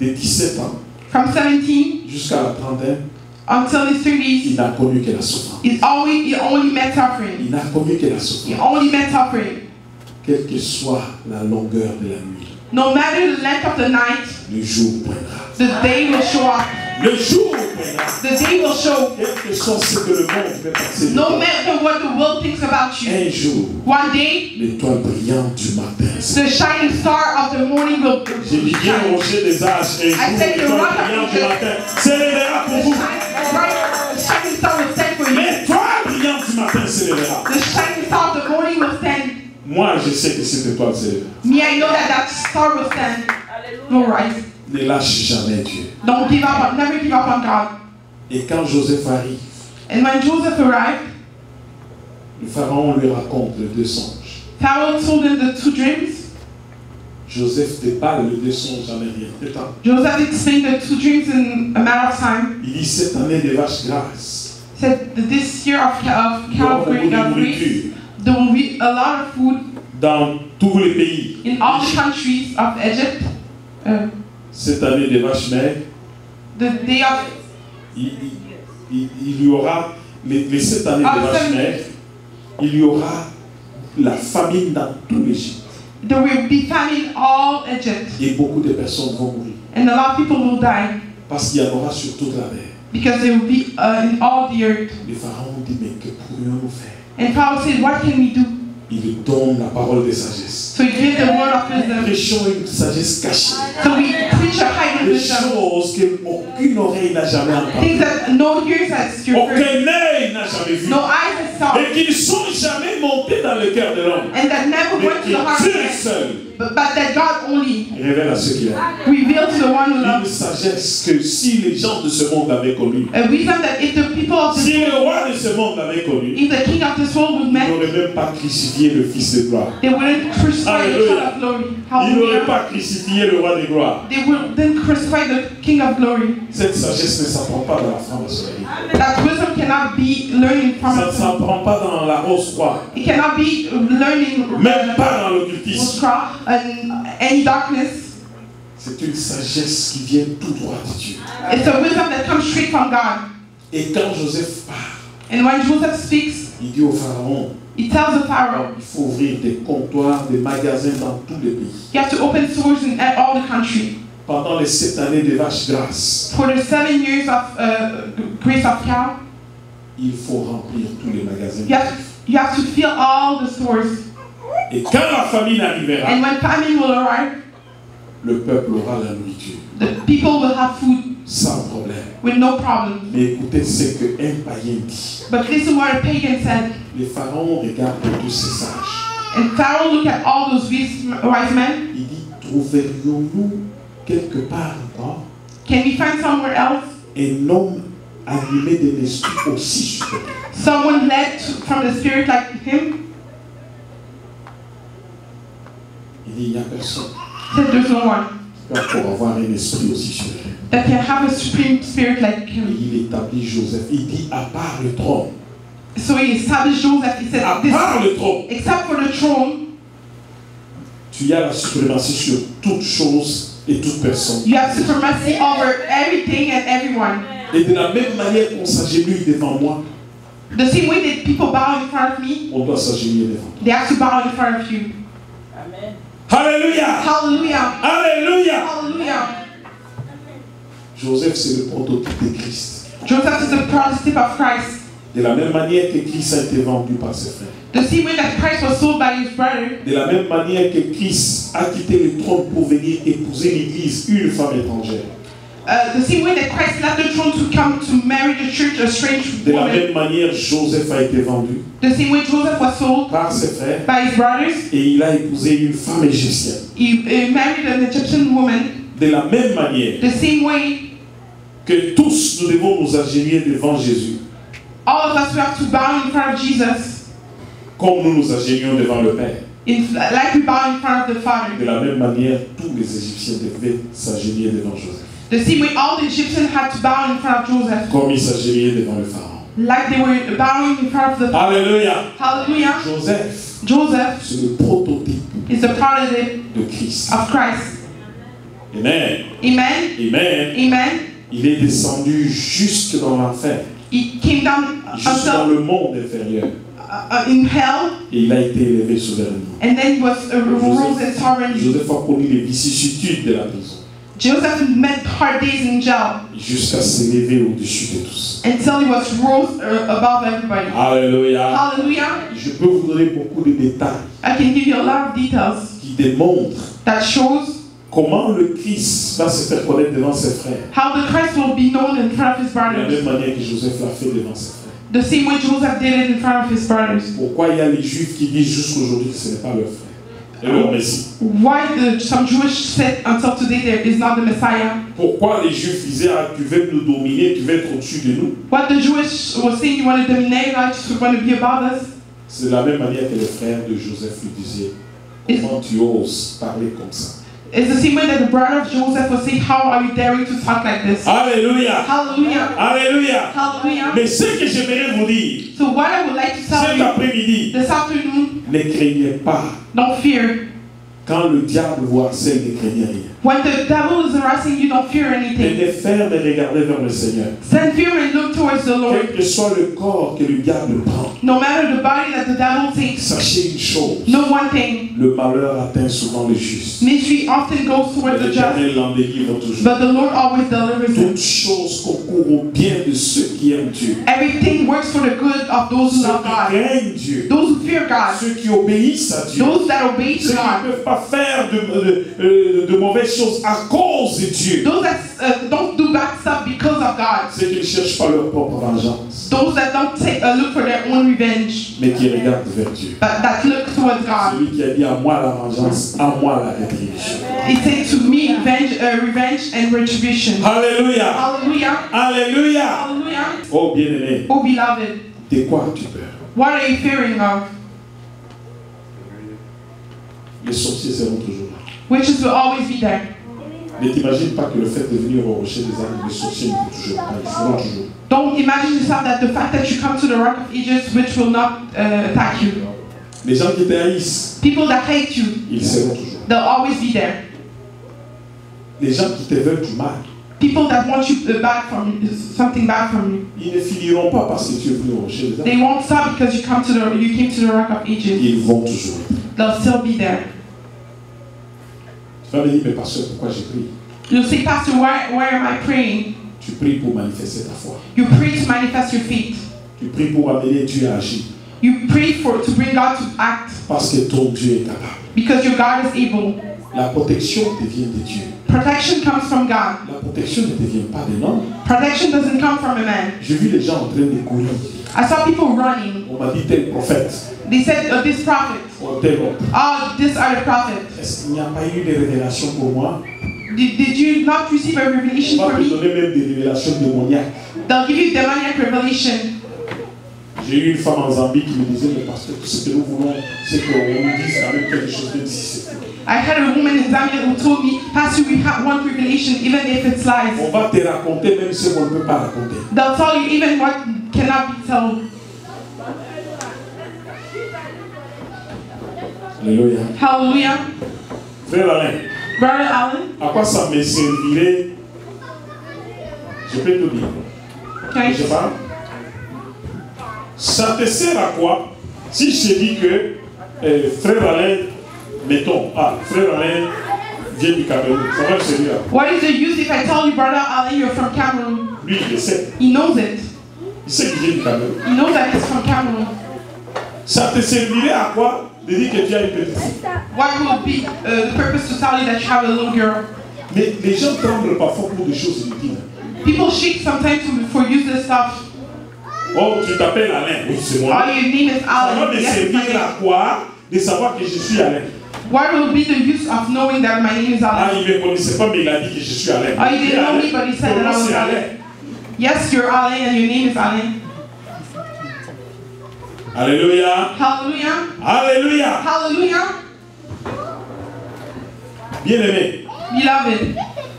De 17 ans From 17 jusqu'à la trentaine, until his 30s, il n'a connu que la souffrance. he only met suffering. Il n'a connu que la He souffrance. only met suffering. Quelle que soit la longueur de la nuit, No matter the length of the night, le jour poindra. the day will show up. Le jour poindra. The day will show. Quel que soit ce que le monde fait passer. No matter what the world thinks about you, Un jour, one day, l'étoile brillante du matin. the shining star of the morning will J'ai dit bien shine. rocher des âges. Un jour, said the l'étoile rock of brillante du ages. matin s'élèvera pour vous. The shining star will stand for you. L'étoile brillante du matin s'élèvera. The shining star of the morning will stand. Moi, je sais que cette étoile s'élèvera. Me, I know that star will stand. Will rise. Ne lâche jamais Dieu. Don't give up on, never give up on God. Et quand Joseph arrive, And when Joseph arrived, le pharaon lui raconte les deux songes. Pharaoh told him the two dreams. Joseph déballe les deux songes en rien de temps. Joseph explained the two dreams in a matter of time. Il dit cette année des vaches grasses. Said that this year of Il y aura cow beaucoup de grace, nourriture there will be a lot of food dans tous les pays. in all the countries of Egypt. Cette année des vaches maigres, The day of il y aura, les 7 années des vaches maigres, il y aura la famine dans tout l'Égypte. there will be famine in all Egypt, Et beaucoup de personnes vont mourir. and a lot of people will die Parce qu'il y en aura sur toute la mer. because they will be in all the earth. Le pharaon dit, mais que pourrions-nous faire? And Pharaoh said, "What can we do?" Il lui donne la parole de sagesse. So he gave the word of wisdom. Prêchons une sagesse cachée. So we preach a hidden Des wisdom, choses qu'aucune oreille n'a jamais entendues. things that no ears has heard, Aucun œil n'a jamais vu. no eyes has saw, Et qui ne sont jamais montés dans le cœur de l'homme. and that never Mais went to qui the heart of Dieu man. seul But that God only révèle à ceux qui l'aiment. revealed to the one who Une loves. sagesse que si les gens de ce monde l'avaient connue, A wisdom that if the people of si this le roi de ce monde l'avait connu, if the king of this world would il met, n'aurait même pas crucifié le Fils de gloire. they wouldn't crucify the Hallelujah. Son of Glory. Il n'aurait Hallelujah. pas crucifié le roi de gloire. They wouldn't crucify the King of Glory. Cette sagesse ne s'apprend pas dans la franc-maçonnerie. That wisdom cannot be learning from Ça ne us. s'apprend pas dans la rose croix. It cannot be learning Même pas dans l'occultisme. and any darkness. C'est une sagesse qui vient tout droit de Dieu. It's a wisdom that comes straight from God. Et quand Joseph part, And when Joseph speaks, il dit au pharaon, he tells the Pharaoh, il faut ouvrir des comptoirs, des magasins dans tous les pays. you have to open stores in all the country. Pendant les 7 années des vaches grasses, For the 7 years of grace of cow, il faut remplir tous les magasins. you have to fill all the stores. Et quand la famine arrivera, And when famine will arrive, le peuple aura la nourriture, the people will have food sans problème. with no problem. Mais écoutez ce qu'un païen dit. But listen what a pagan said. Les pharaons regardent tous ces sages. And Pharaoh looked at all those wise men. Il dit, trouverions-nous quelque part encore Can we find somewhere else un homme animé d'un esprit aussi supérieur? someone led from the spirit like him? Il dit, il n'y a personne Said there's no one pour avoir un esprit aussi supérieur. that can have a supreme spirit like Et him. il établit Joseph. Il dit, à part le trône, So he established Joseph. He à said, part le trône, except for the throne, tu as la suprématie sur toute chose et toute personne. you have supremacy over everything and everyone. Et de la même manière qu'on s'agenouille devant moi, The same way that people bow in front of me, on doit s'agenouiller devant toi. they have to bow in front of you. Alléluia! Hallelujah! Alléluia! Hallelujah! Joseph, c'est le prototype de Christ. Joseph is the prototype of Christ. De la même manière que Christ a été vendu par ses frères. The same way that Christ was sold by his brother. De la même manière que Christ a quitté le trône pour venir épouser l'Église, une femme étrangère. The same way that Christ left the throne to come to marry the church, a strange De la woman. même manière, Joseph a été vendu The same way Joseph was sold par ses frères by his brothers. et il a épousé une femme égyptienne. He married an Egyptian woman. De la même manière The same way que tous nous devons nous agenouiller devant Jésus, all of us we have to bow in front of Jesus. comme nous nous agenouillons devant le Père. Like we bow in front of the Father. De la même manière, tous les Égyptiens devaient s'agenouiller devant Joseph, The same way all the Egyptians had to bow in front of Joseph. comme ils s'agenouillaient devant le Pharaon. Like they were bowing in front of the Alléluia. Hallelujah. Joseph C'est le prototype is the prototype de Christ. of Christ. Amen. Amen. Amen. Amen. Il est descendu jusque dans l'enfer, He came down jusque dans le monde inférieur, in hell, et il a été élevé souverainement. and then he was rose in sovereignty. Joseph a connu les vicissitudes de la prison, Joseph met hard days in jail jusqu'à s'élever au-dessus de tous. until he was rose above everybody. Alléluia. Hallelujah. Je peux vous donner beaucoup de détails I can give you a lot of details qui démontrent that shows comment le Christ va se faire connaître devant ses frères, how the Christ will be known in front of his de la brothers. même manière que Joseph l'a fait devant ses frères. The same way Joseph did it in front of his brothers. Pourquoi il y a les Juifs qui disent jusqu'aujourd'hui que ce n'est pas leur frère et leur Messie? Why some Jewish said until today there is not the Messiah? Pourquoi les Juifs disaient ah, tu veux nous dominer, tu veux être au-dessus de nous? What the Jewish was saying, you want to dominate us, you want to be above us. C'est de la même manière que les frères de Joseph lui disaient comment tu oses parler comme ça? It's the same way that the brother of Joseph was saying, how are you daring to talk like this? Alléluia. Hallelujah. Alléluia. Hallelujah. Mais ce que j'aimerais vous dire So what I would like to tell cet you après-midi, this afternoon, ne craignez pas. don't fear. Quand le diable vous harcèle, ne craignez rien. When the devil is harassing you, don't fear anything. Tenez ferme et regardez vers le Seigneur. Send fear and look towards the Lord. Quel que soit le corps que le diable prend, No matter the body that the devil takes, sachez une chose, know one thing. le malheur atteint souvent le juste. Misery often goes towards the just, L'Éternel l'en délivre toujours. but the Lord always delivers it. Toutes choses concourent au bien de ceux qui aiment Dieu. Everything works for the good of those who Ceux love qui God, craignent Dieu. those who fear God, Ceux qui obéissent à Dieu. those that obey Ceux to qui ne God, peuvent pas faire de mauvaises choses à cause de Dieu. those that don't do bad stuff because of God, Ceux qui ne cherchent pas leur propre vengeance, those that don't look for their own revenge, mais qui regardent vers Dieu. but that look towards God. Celui qui a dit à moi la vengeance, à moi la rétribution. He said to me, revenge and retribution. Alléluia. Hallelujah. Alléluia. Hallelujah. Oh bien-aimé, Oh beloved, de quoi as-tu peur? what are you fearing of? Les sorciers seront toujours là. Witches will always be there. Ne t'imagine pas que le fait de venir au rocher des âmes, les sorciers ne vont toujours pas, ils seront toujours. Don't imagine yourself that the fact that you come to the rock of Egypt, which will not attack you. Les gens qui te haïssent, People that hate you, ils seront toujours. they'll always be there. Les gens qui te veulent du mal, People that want you something bad from you, ils ne finiront pas parce que tu es venu au rocher des âmes. they won't stop because you came to the rock of Egypt. Ils vont toujours être. They'll still be there. Tu vas me dire, mais pasteur, pourquoi j'ai prié? You'll say, Pastor, why am I praying? Tu pries pour manifester ta foi. You pray to manifest your faith. Tu pries pour amener Dieu à agir. You pray to bring God to act Parce que ton Dieu est capable. because your God is able. La protection te vient de Dieu. Protection comes from God. La protection ne te vient pas de l'homme. Protection doesn't come from a man. J'ai vu les gens en train de courir. I saw people running. On m'a dit tel prophète. They said, this prophet. Oh, tel autre. Oh, this other prophet. Est-ce qu'il n'y a pas eu de révélation pour moi? Did you not receive a revelation On va from te me? donner même des révélations démoniaques. They'll give you demonic revelation. J'ai eu une femme en Zambie qui me disait, mais pasteur, tout ce que nous voulons, c'est qu'on nous dise quand même quelque chose, même si c'est faux. I had a woman in Zambia who told me, Pastor, we have one revelation, even if it's lies. On va te raconter même ce qu'on ne peut pas raconter. They'll tell you even what cannot be told. Alléluia. Hallelujah. Frère Alain, Brother Allen, à quoi ça me servirait? Je peux te dire. can Je I, parle. Ça te sert à quoi si je te dis que frère Alain, mettons, frère Alain vient du Cameroun, ça va le servir à quoi? what is the use if I tell you, Brother Allen, you're from Cameroon? Lui, il le sait. He knows it. Il sait qu'il vient du Cameroun. You know that it's from Cameroon. Ça te servirait à quoi de dire que tu as une petite fille? What will be the purpose to tell you that you have a little girl? Mais les gens tremblent parfois pour des choses inutiles. People shake sometimes for useless stuff. Oh, tu t'appelles Alain. Oui, c'est Oh, moi. your name is Ça va Alan. me Yes, it's my servir à name. quoi de savoir que je suis Alain? What will be the use of knowing that my name is Ah, Alan? il ne me connaissait pas, mais il a dit que je suis Alain. Oh, you didn't know me, but he said that I was c'est Alan. Alain. Yes, you're Alan and your name is Alan. Alléluia. Hallelujah. Alléluia. Hallelujah. Bien-aimés, Beloved,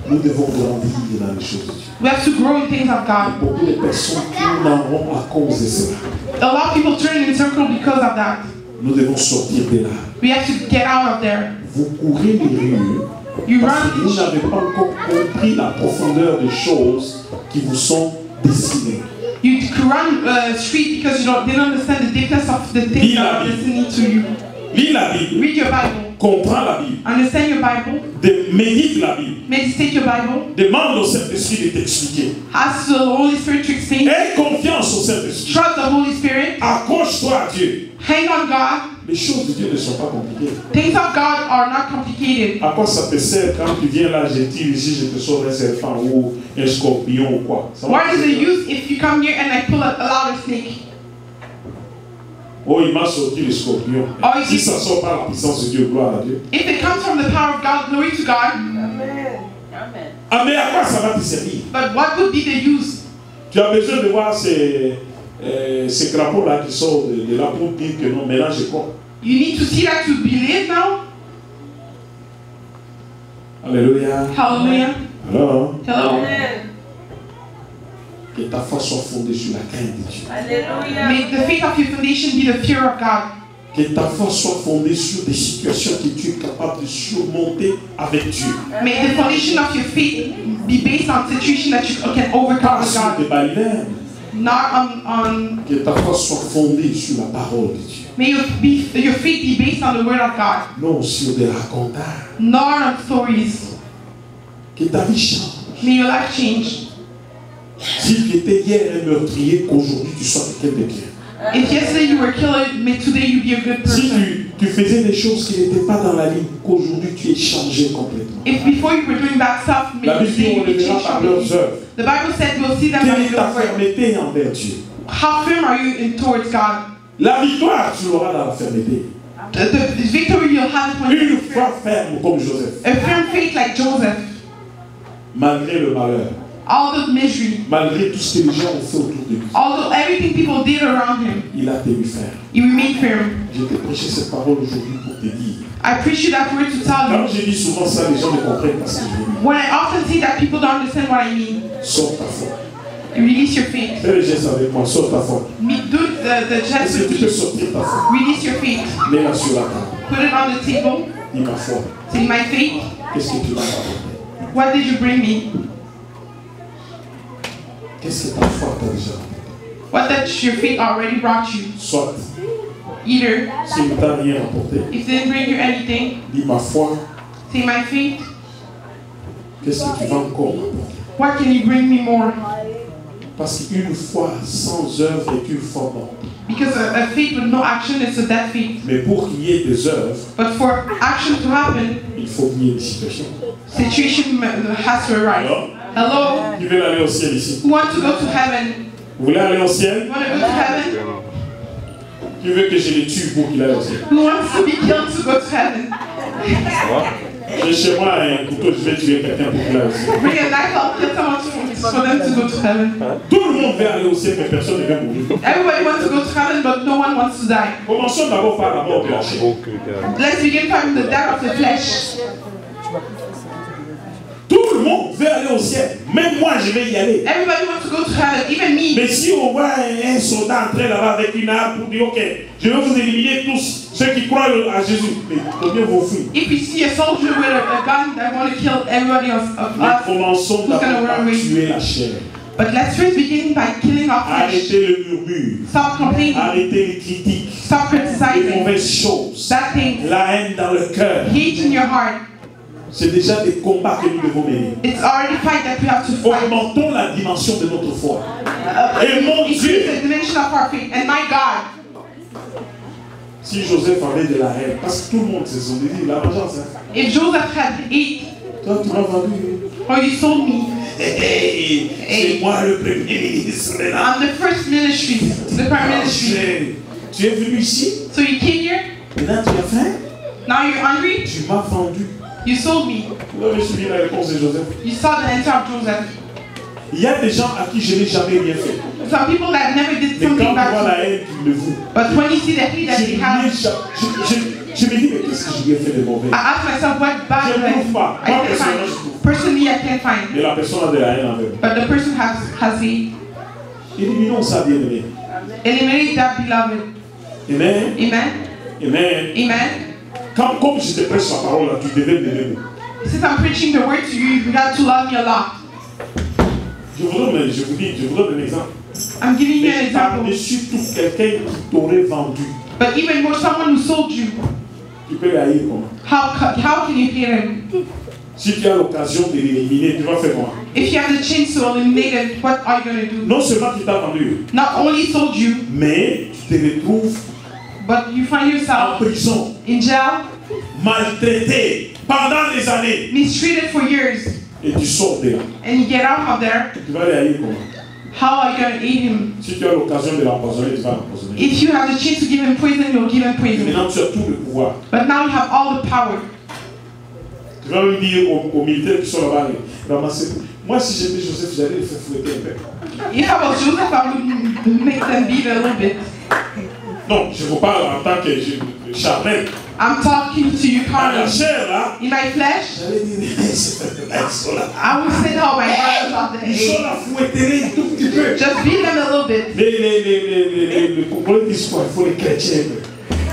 nous devons grandir dans les choses de Dieu. we have to grow in things of God. Beaucoup de personnes tournent en rond à cause de cela. A lot of people turn in circle because of that. Nous devons sortir de là. We have to get out of there. Vous courez les rues You parce que vous run. n'avez pas encore compris la profondeur des choses qui vous sont destinées. You run street because you don't understand the deepness of the things that are listening to you. Lis la Bible, Read your Bible. comprends la Bible, Understand your Bible. médite la Bible, Meditate your Bible. demande au Saint-Esprit de t'expliquer. Ask the Holy Spirit to explain. Aie confiance au Saint-Esprit. Trust the Holy Spirit. Accroche-toi à Dieu. Hang on God. Les choses de Dieu ne sont pas compliquées. Things of God are not complicated. À quoi ça te sert quand tu viens là, je tire ici, je te sors un serpent ou un scorpion ou quoi? Ça va What is te the servir. use if you come here and I pull a louder snake? Oh, il m'a sorti le scorpion. Oh, il Si dit- ça sort par la puissance de Dieu, gloire à Dieu. If it comes from the power of God, glory to God. Ah, mais à quoi ça va te servir? But what would be the use? Tu as besoin de voir ces crapauds-là qui sortent de là pour dire que non, maintenant je crois. You need to see that to believe now. Alléluia. Hallelujah. Alors, Hello. que ta foi soit fondée sur la crainte de Dieu. May the faith of your foundation be the fear of God. Que ta foi soit fondée sur des situations que tu es capable de surmonter avec Dieu. May the foundation of your faith be based on situation that you can overcome Pas with sur God. des balivernes. Not on Que ta foi soit fondée sur la parole de Dieu. may your faith be based on the word of God, Non sur des racontages. not on stories. Que ta vie change. May your life change. Si tu étais hier un meurtrier, qu'aujourd'hui tu sois quelqu'un de bien. If yesterday you were a killer, may today you be a good Si person. tu faisais des choses qui n'étaient pas dans la ligne, qu'aujourd'hui tu es changé complètement. If before you were doing bad stuff, La may Bible dit today on you les be verra changed par leurs completely. œuvres. The Bible said we'll see them by Quelle est ta their work. fermeté envers Dieu? How firm are you towards God? La victoire, tu l'auras dans la fermeté. The victory you'll have it when Une you're foi ferme comme Joseph, a firm faith like Joseph. malgré le malheur, All the misery, malgré tout ce que les gens ont fait autour de lui, although everything people did around him, il a tenu ferme. he remained firm. Je t'ai prêché cette parole aujourd'hui pour te dire. I preach you that word to tell Quand you. je dis souvent ça, les gens ne comprennent pas ce que je dis. When I often see that people don't understand what I mean, Sors ta foi. release your faith. Fais le geste avec moi, sors ta foi. Do the Est-ce gest que with tu peux me. sortir ta foi? Release your faith. Mets-la sur la table. Put it on the table. Dis ma foi. Say, my faith, Qu'est-ce que tu m'as apporté? what did you bring me? Qu'est-ce que ta foi t'a déjà apporté? What that your faith already brought you. Soit, Either s'il ne t'a rien apporté, if they didn't bring you anything, dis ma foi. say, my faith, Qu'est-ce que tu vas encore m'apporter? what can you bring me more? Parce qu'une foi sans œuvre est une foi morte. Because a faith with no action is a dead faith. Mais pour qu'il y ait des œuvres, But for action to happen, il faut qu'il y ait des situations. situation has to arise. Alors, Hello? qui veut aller au ciel ici? Who wants to go to heaven? Vous voulez aller au ciel? You want to go to heaven? Qui veut que je les tue pour qu'il aille au ciel? Who wants to be killed to go to heaven? J'ai chez moi un couteau, je vais tuer quelqu'un pour qu'il aille au ciel. Bring a knife, I'll kill someone for them to go to heaven. Tout le monde veut aller au ciel, mais personne ne veut mourir. Everybody wants to go to heaven, but no one wants to die. Commençons d'abord par la mort de la chair. Let's begin from the death of the flesh. Tout le monde veut aller au ciel. Même moi, je vais y aller. Everybody wants to go to heaven, even me. Mais si on voit un soldat entrer là-bas avec une arme pour dire, ok, je vais vous éliminer tous ceux qui croient à Jésus, mais combien vont fuir? If we see a soldier with a gun that want to kill everybody else of Mais us, commençons who's gonna d'abord run par away? tuer la chair. But let's first begin by killing our flesh. Arrêtez le murmure. Stop complaining. Arrêtez les critiques. Stop Les criticizing. mauvaises choses. Bad things. La haine dans le cœur. Hate in your heart. C'est déjà des combats que nous devons mener. It's already fight that we have to fight. Augmentons la dimension de notre foi. Et mon Dieu, Increase the dimension of our faith. And my God, si Joseph avait de la haine, parce que tout le monde se sont dit, la vengeance, hein. if Joseph had hate, Toi, tu m'as vendu. or you sold me, Hey, c'est moi le premier ministre. I'm the first ministry, the prime ministry. Tu es venu ici, So you came here, maintenant tu as faim, now you're hungry, tu m'as vendu. you sold me. Vous avez suivi la réponse de Joseph. You saw the answer of Joseph. Il y a des gens à qui je n'ai jamais rien fait. Some people that never did Mais quand something tu vois back to la haine qu'ils me vouent, but when you see the hate that they have, je me dis, mais qu'est-ce que je lui ai fait de mauvais? I ask myself what bad Je ne trouve pas. I Moi, can't personnellement, je find. trouve. Personally, I can't find. Mais la personne a de la haine envers moi. But the person has hate. Éliminons ça, bien aimé. Eliminate that, beloved. Amen. Amen. Amen. Amen. Comme je te prêche la parole, là, tu devais m'aimer. Since I'm preaching the word to you, you got to love me a lot. Je vous donne un exemple. I'm giving you an Mais example. par-dessus tout, quelqu'un qui t'aurait vendu, But even more, someone who sold you, tu peux le haïr comment? how can you hate him? Si tu as l'occasion de l'éliminer, tu vas faire quoi? If you have the chance to eliminate him, what are you going to do? Non seulement tu t'as vendu, Not only sold you, mais tu te retrouves but you find en yourself prison, in jail, maltraité pendant des années, mistreated for years, et tu sors de là. and you get out of there. Tu vas le haïr comment? How are you going to hate him? Si tu as l'occasion de l'empoisonner, tu vas l'empoisonner. If you have the chance to give him poison, you'll give him poison. Maintenant, tu as tout le pouvoir. But now you have all the power. Tu vas lui dire aux militaires qui sont là-bas, ramassez. Moi, si j'étais Joseph, j'allais le faire fouetter un peu. If I was Joseph, I would make them beat a little bit. Non, je vous parle en tant que charnel. I'm talking to you, Dans la Carmen. chair, là, In my flesh, j'allais dire, ils sont là. I would say, oh, my brothers out there. Ils sont là, fouettez-les un tout petit peu. Just beat them a little bit. Les Congolais disent quoi? Il faut les chrétiens.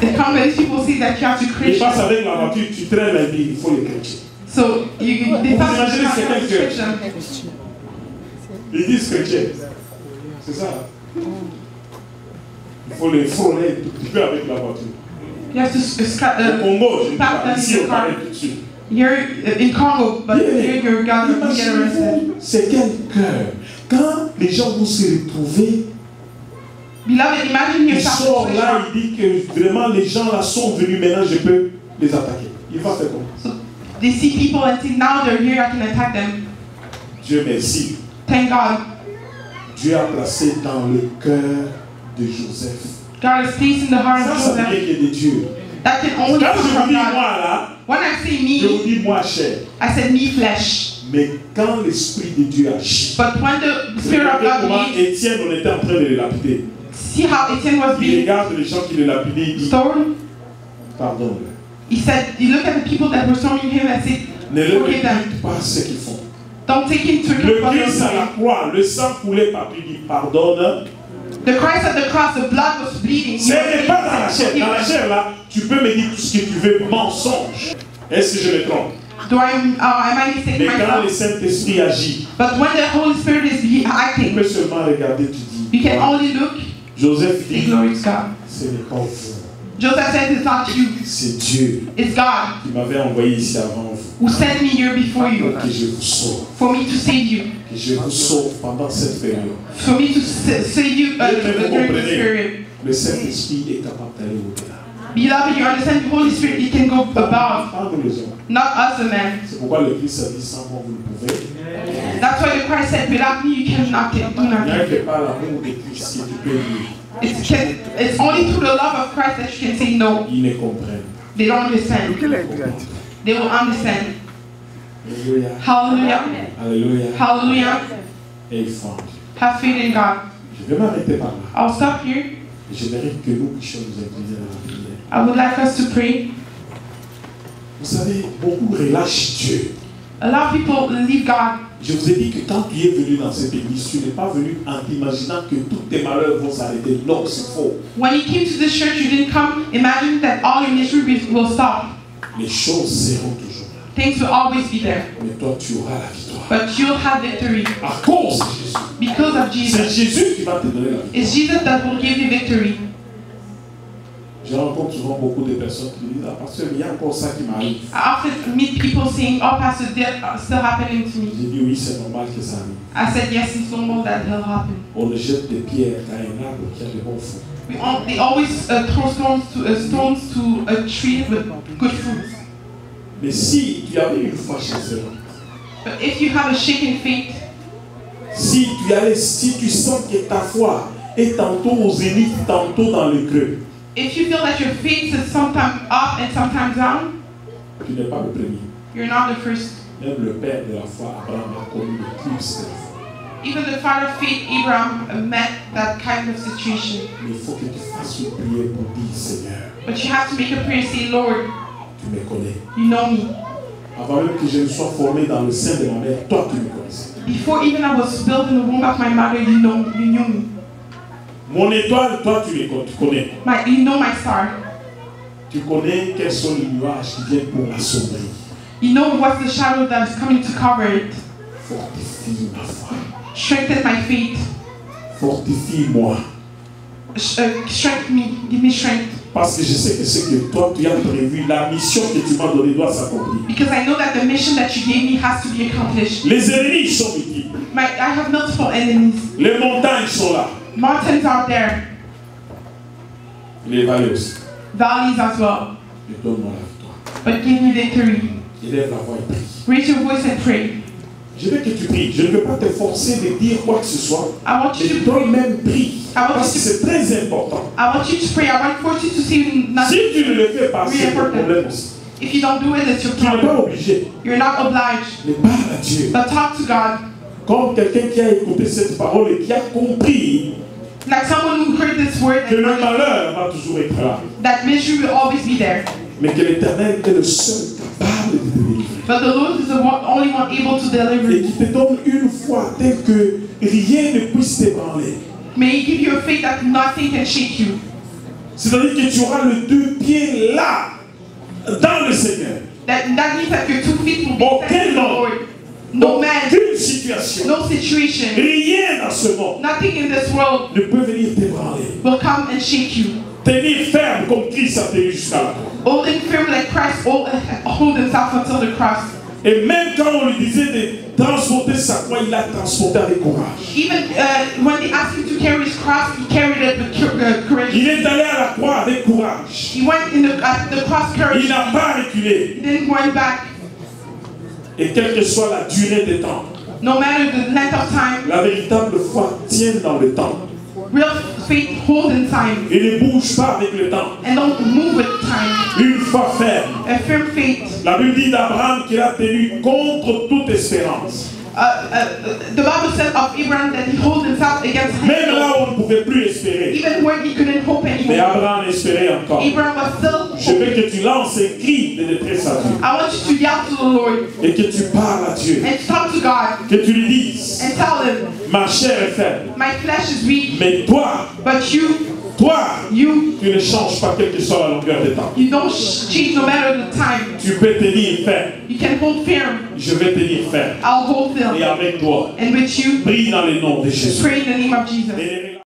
The Congolese people see that you have to Ils Christian. passent avec la voiture, tu traînes la vie, il faut les chrétiens. So they Vous thought that imaginez you c'est have quel to cœur? Christian. Ils disent chrétiens. C'est ça. Il faut les frôler un tout petit peu avec la voiture. You have to Au Congo, je ne dis slap pas. them Ici, in on the car. parlait tout de suite. You're in Congo, but here you're gonna get arrested. Imaginez-vous, c'est quel cœur. Quand les gens vont se retrouver, Beloved, imagine il yourself. sort là, il dit que vraiment les gens là sont venus, maintenant je peux les attaquer. Il va faire comment? So they see people and think now they're here, I can attack them. Dieu merci. Thank God. Dieu a placé dans le cœur de Joseph. God has placed in the heart of Ça vient Joseph. que de Dieu. That can only Quand come je vous from dis God. moi là, When I say je vous me, dis moi chair. I said me flesh. Mais quand l'Esprit de Dieu agit, But when the Spirit of regardez God comment leads, Étienne, on était en train de le lapider. see how Etienne was Il being regarde les gens qui le lapidaient, il dit stoned. pardonne-le. He said, he looked at the people that were stoning him and said, Ne le forgive them. répète pas ce qu'ils font. Don't take into account Le what they're Christ à la doing. croix, le sang coulait partout, il dit pardonne. The Christ at the cross, the blood was bleeding. Ce n'est pas dans la chair. Dans la chair là, tu peux me dire tout ce que tu veux, mensonge. Est-ce que je me trompe? Am I mistaken Mais quand le myself? Saint-Esprit agit, But when the Holy Spirit is tu acting, peux seulement regarder, tu dis. you can only look. Joseph Say dit, glory to God. ce n'est pas vous, Joseph said it's not you, c'est Dieu it's God qui m'avait envoyé ici avant vous. who sent me here before you, Que je vous sauve, for me to save you, que je vous sauve pendant cette période. for me to save you during this period. Le Saint-Esprit est capable d'aller au-delà. Beloved, you understand the Holy Spirit, it can go above, Pas nous les hommes. not us the man. C'est pourquoi le Christ a dit sans moi vous ne pouvez. That's why the Christ said, without me you cannot do Il n'y a nothing. que par l'amour de Christ que tu peux dire. It's only through the love of Christ that you can say no. Ils ne comprennent. They don't understand. They will understand. Alléluia. Hallelujah. Alléluia. Hallelujah. Et ils font. Have faith in God. Je vais m'arrêter par là. I'll stop here. Et j'aimerais que nous puissions nous incliner à la prière. I would like us to pray. Vous savez, beaucoup relâchent Dieu. A lot of people leave God. Je vous ai dit que quand tu es venu dans cette église, tu n'es pas venu en t'imaginant que tous tes malheurs vont s'arrêter. Non, c'est faux. When you came to this church, you didn't come imagining that all your misery will stop. Les choses seront toujours là. Things will always be there. Mais toi, tu auras la victoire. But you'll have victory À cause de Jésus. because of C'est Jesus. Jésus qui va te donner la victoire. It's Jesus that will give you victory. Je rencontre souvent beaucoup de personnes qui me disent, ah, pasteur, il y a encore ça qui m'arrive. I often meet people saying, "Oh, Pastor, this still happening to me." J'ai dit, oui, c'est normal que ça arrive. I said, "Yes, it's normal that it'll happen." On le jette des pierres à un arbre qui a de bons fruits. They always throw stones to a tree with good fruits. Mais si tu avais une foi chancelante, But if you have a shaken faith, si tu sens que ta foi est tantôt au zénith, tantôt dans le creux, if you feel that your faith is sometimes up and sometimes down, tu n'es pas le premier. you're not the first. Même le père de la foi, Abraham, a connu l'éclipse de la foi. Even the father of faith, Abraham, met that kind of situation. Mais il faut que tu fasses une prière pour dire, Seigneur, But you have to make a prayer and say, Lord, tu me connais. you know me. Avant même que je ne sois formé dans le sein de ma mère, toi tu me connaissais. Before even I was built in the womb of my mother, you knew me. Mon étoile, toi tu connais. You know my star. Tu connais quels sont les nuages qui viennent pour assombrir. You know what's the shadow that is coming to cover it. Fortifie ma foi. Strengthen my faith. Fortifie-moi. Strengthen me. Give me strength. Parce que je sais que ce que toi tu as prévu, la mission que tu m'as donnée doit s'accomplir. Because I know that the mission that you gave me has to be accomplished. Les ennemis sont multiples. I have multiple enemies. Les montagnes sont là. Mountains out there. Les vallées aussi. Valleys as well. Et donne-moi la victoire. But give me victory. Élève la voix et prie. Raise your voice and pray. Je veux que tu pries. Je ne veux pas te forcer de dire quoi que ce soit. I want Mais you to pray. toi-même prie. Parce que I c'est très important. want you to pray. I want you to say nothing. Si tu ne le fais pas, c'est ton problème aussi. If you don't do it, it's your Tu n'es problem. pas obligé. You're not obliged. Mais parle à Dieu. But talk to God. Comme quelqu'un qui a écouté cette parole et qui a compris Like someone who heard this word que le and malheur va toujours être là. that misery will always be there. Mais que l'Éternel est le seul capable de te délivrer. But the Lord is the only one able to deliver Et you. qui te donne une foi telle que rien ne puisse t'ébranler. May He give you a faith that nothing can shake you. C'est-à-dire que tu auras les deux pieds là, dans le Seigneur. That means that your 2 feet will be Aucun set in the homme, Lord. No man, aucune situation, no situation, rien dans ce monde nothing in this world ne peut venir t'ébranler. will come and shake you. Tenir ferme comme Christ a tenu jusqu'à la croix. Holding firm like Christ hold himself until the cross. Et même quand on lui disait de transporter sa croix, il l'a transporté avec courage. Even when they asked him to carry his cross, he carried it with courage. Il est allé à la croix avec courage. He went at the cross courage. Il n'a pas reculé. He didn't went back. Et quelle que soit la durée des temps, No matter the length of time, la véritable foi tient dans le temps. real faith hold in time Il ne bouge pas avec le temps. and don't move with time. Une foi ferme. A firm faith. La Bible dit d'Abraham qu'il a tenu contre toute espérance. The Bible says of Abraham that he held himself against Même him, là où on ne pouvait plus espérer. even when he couldn't hope Mais anymore. Abraham espérait encore. Abraham was Je still veux hoping. que tu lances un cri de détresse à Dieu. I want you to yell to the Lord Et que tu parles à Dieu. and talk to God Que tu lui dises, and tell him, ma chair est faible. my flesh is weak, Mais toi, but you tu ne changes pas quelle que soit la longueur des temps. don't change no matter the time. Tu peux tenir ferme. You can hold firm. Je vais tenir ferme. I'll hold firm. Et avec toi, And with you, prie dans le nom de Jésus. pray in the name of Jesus. Et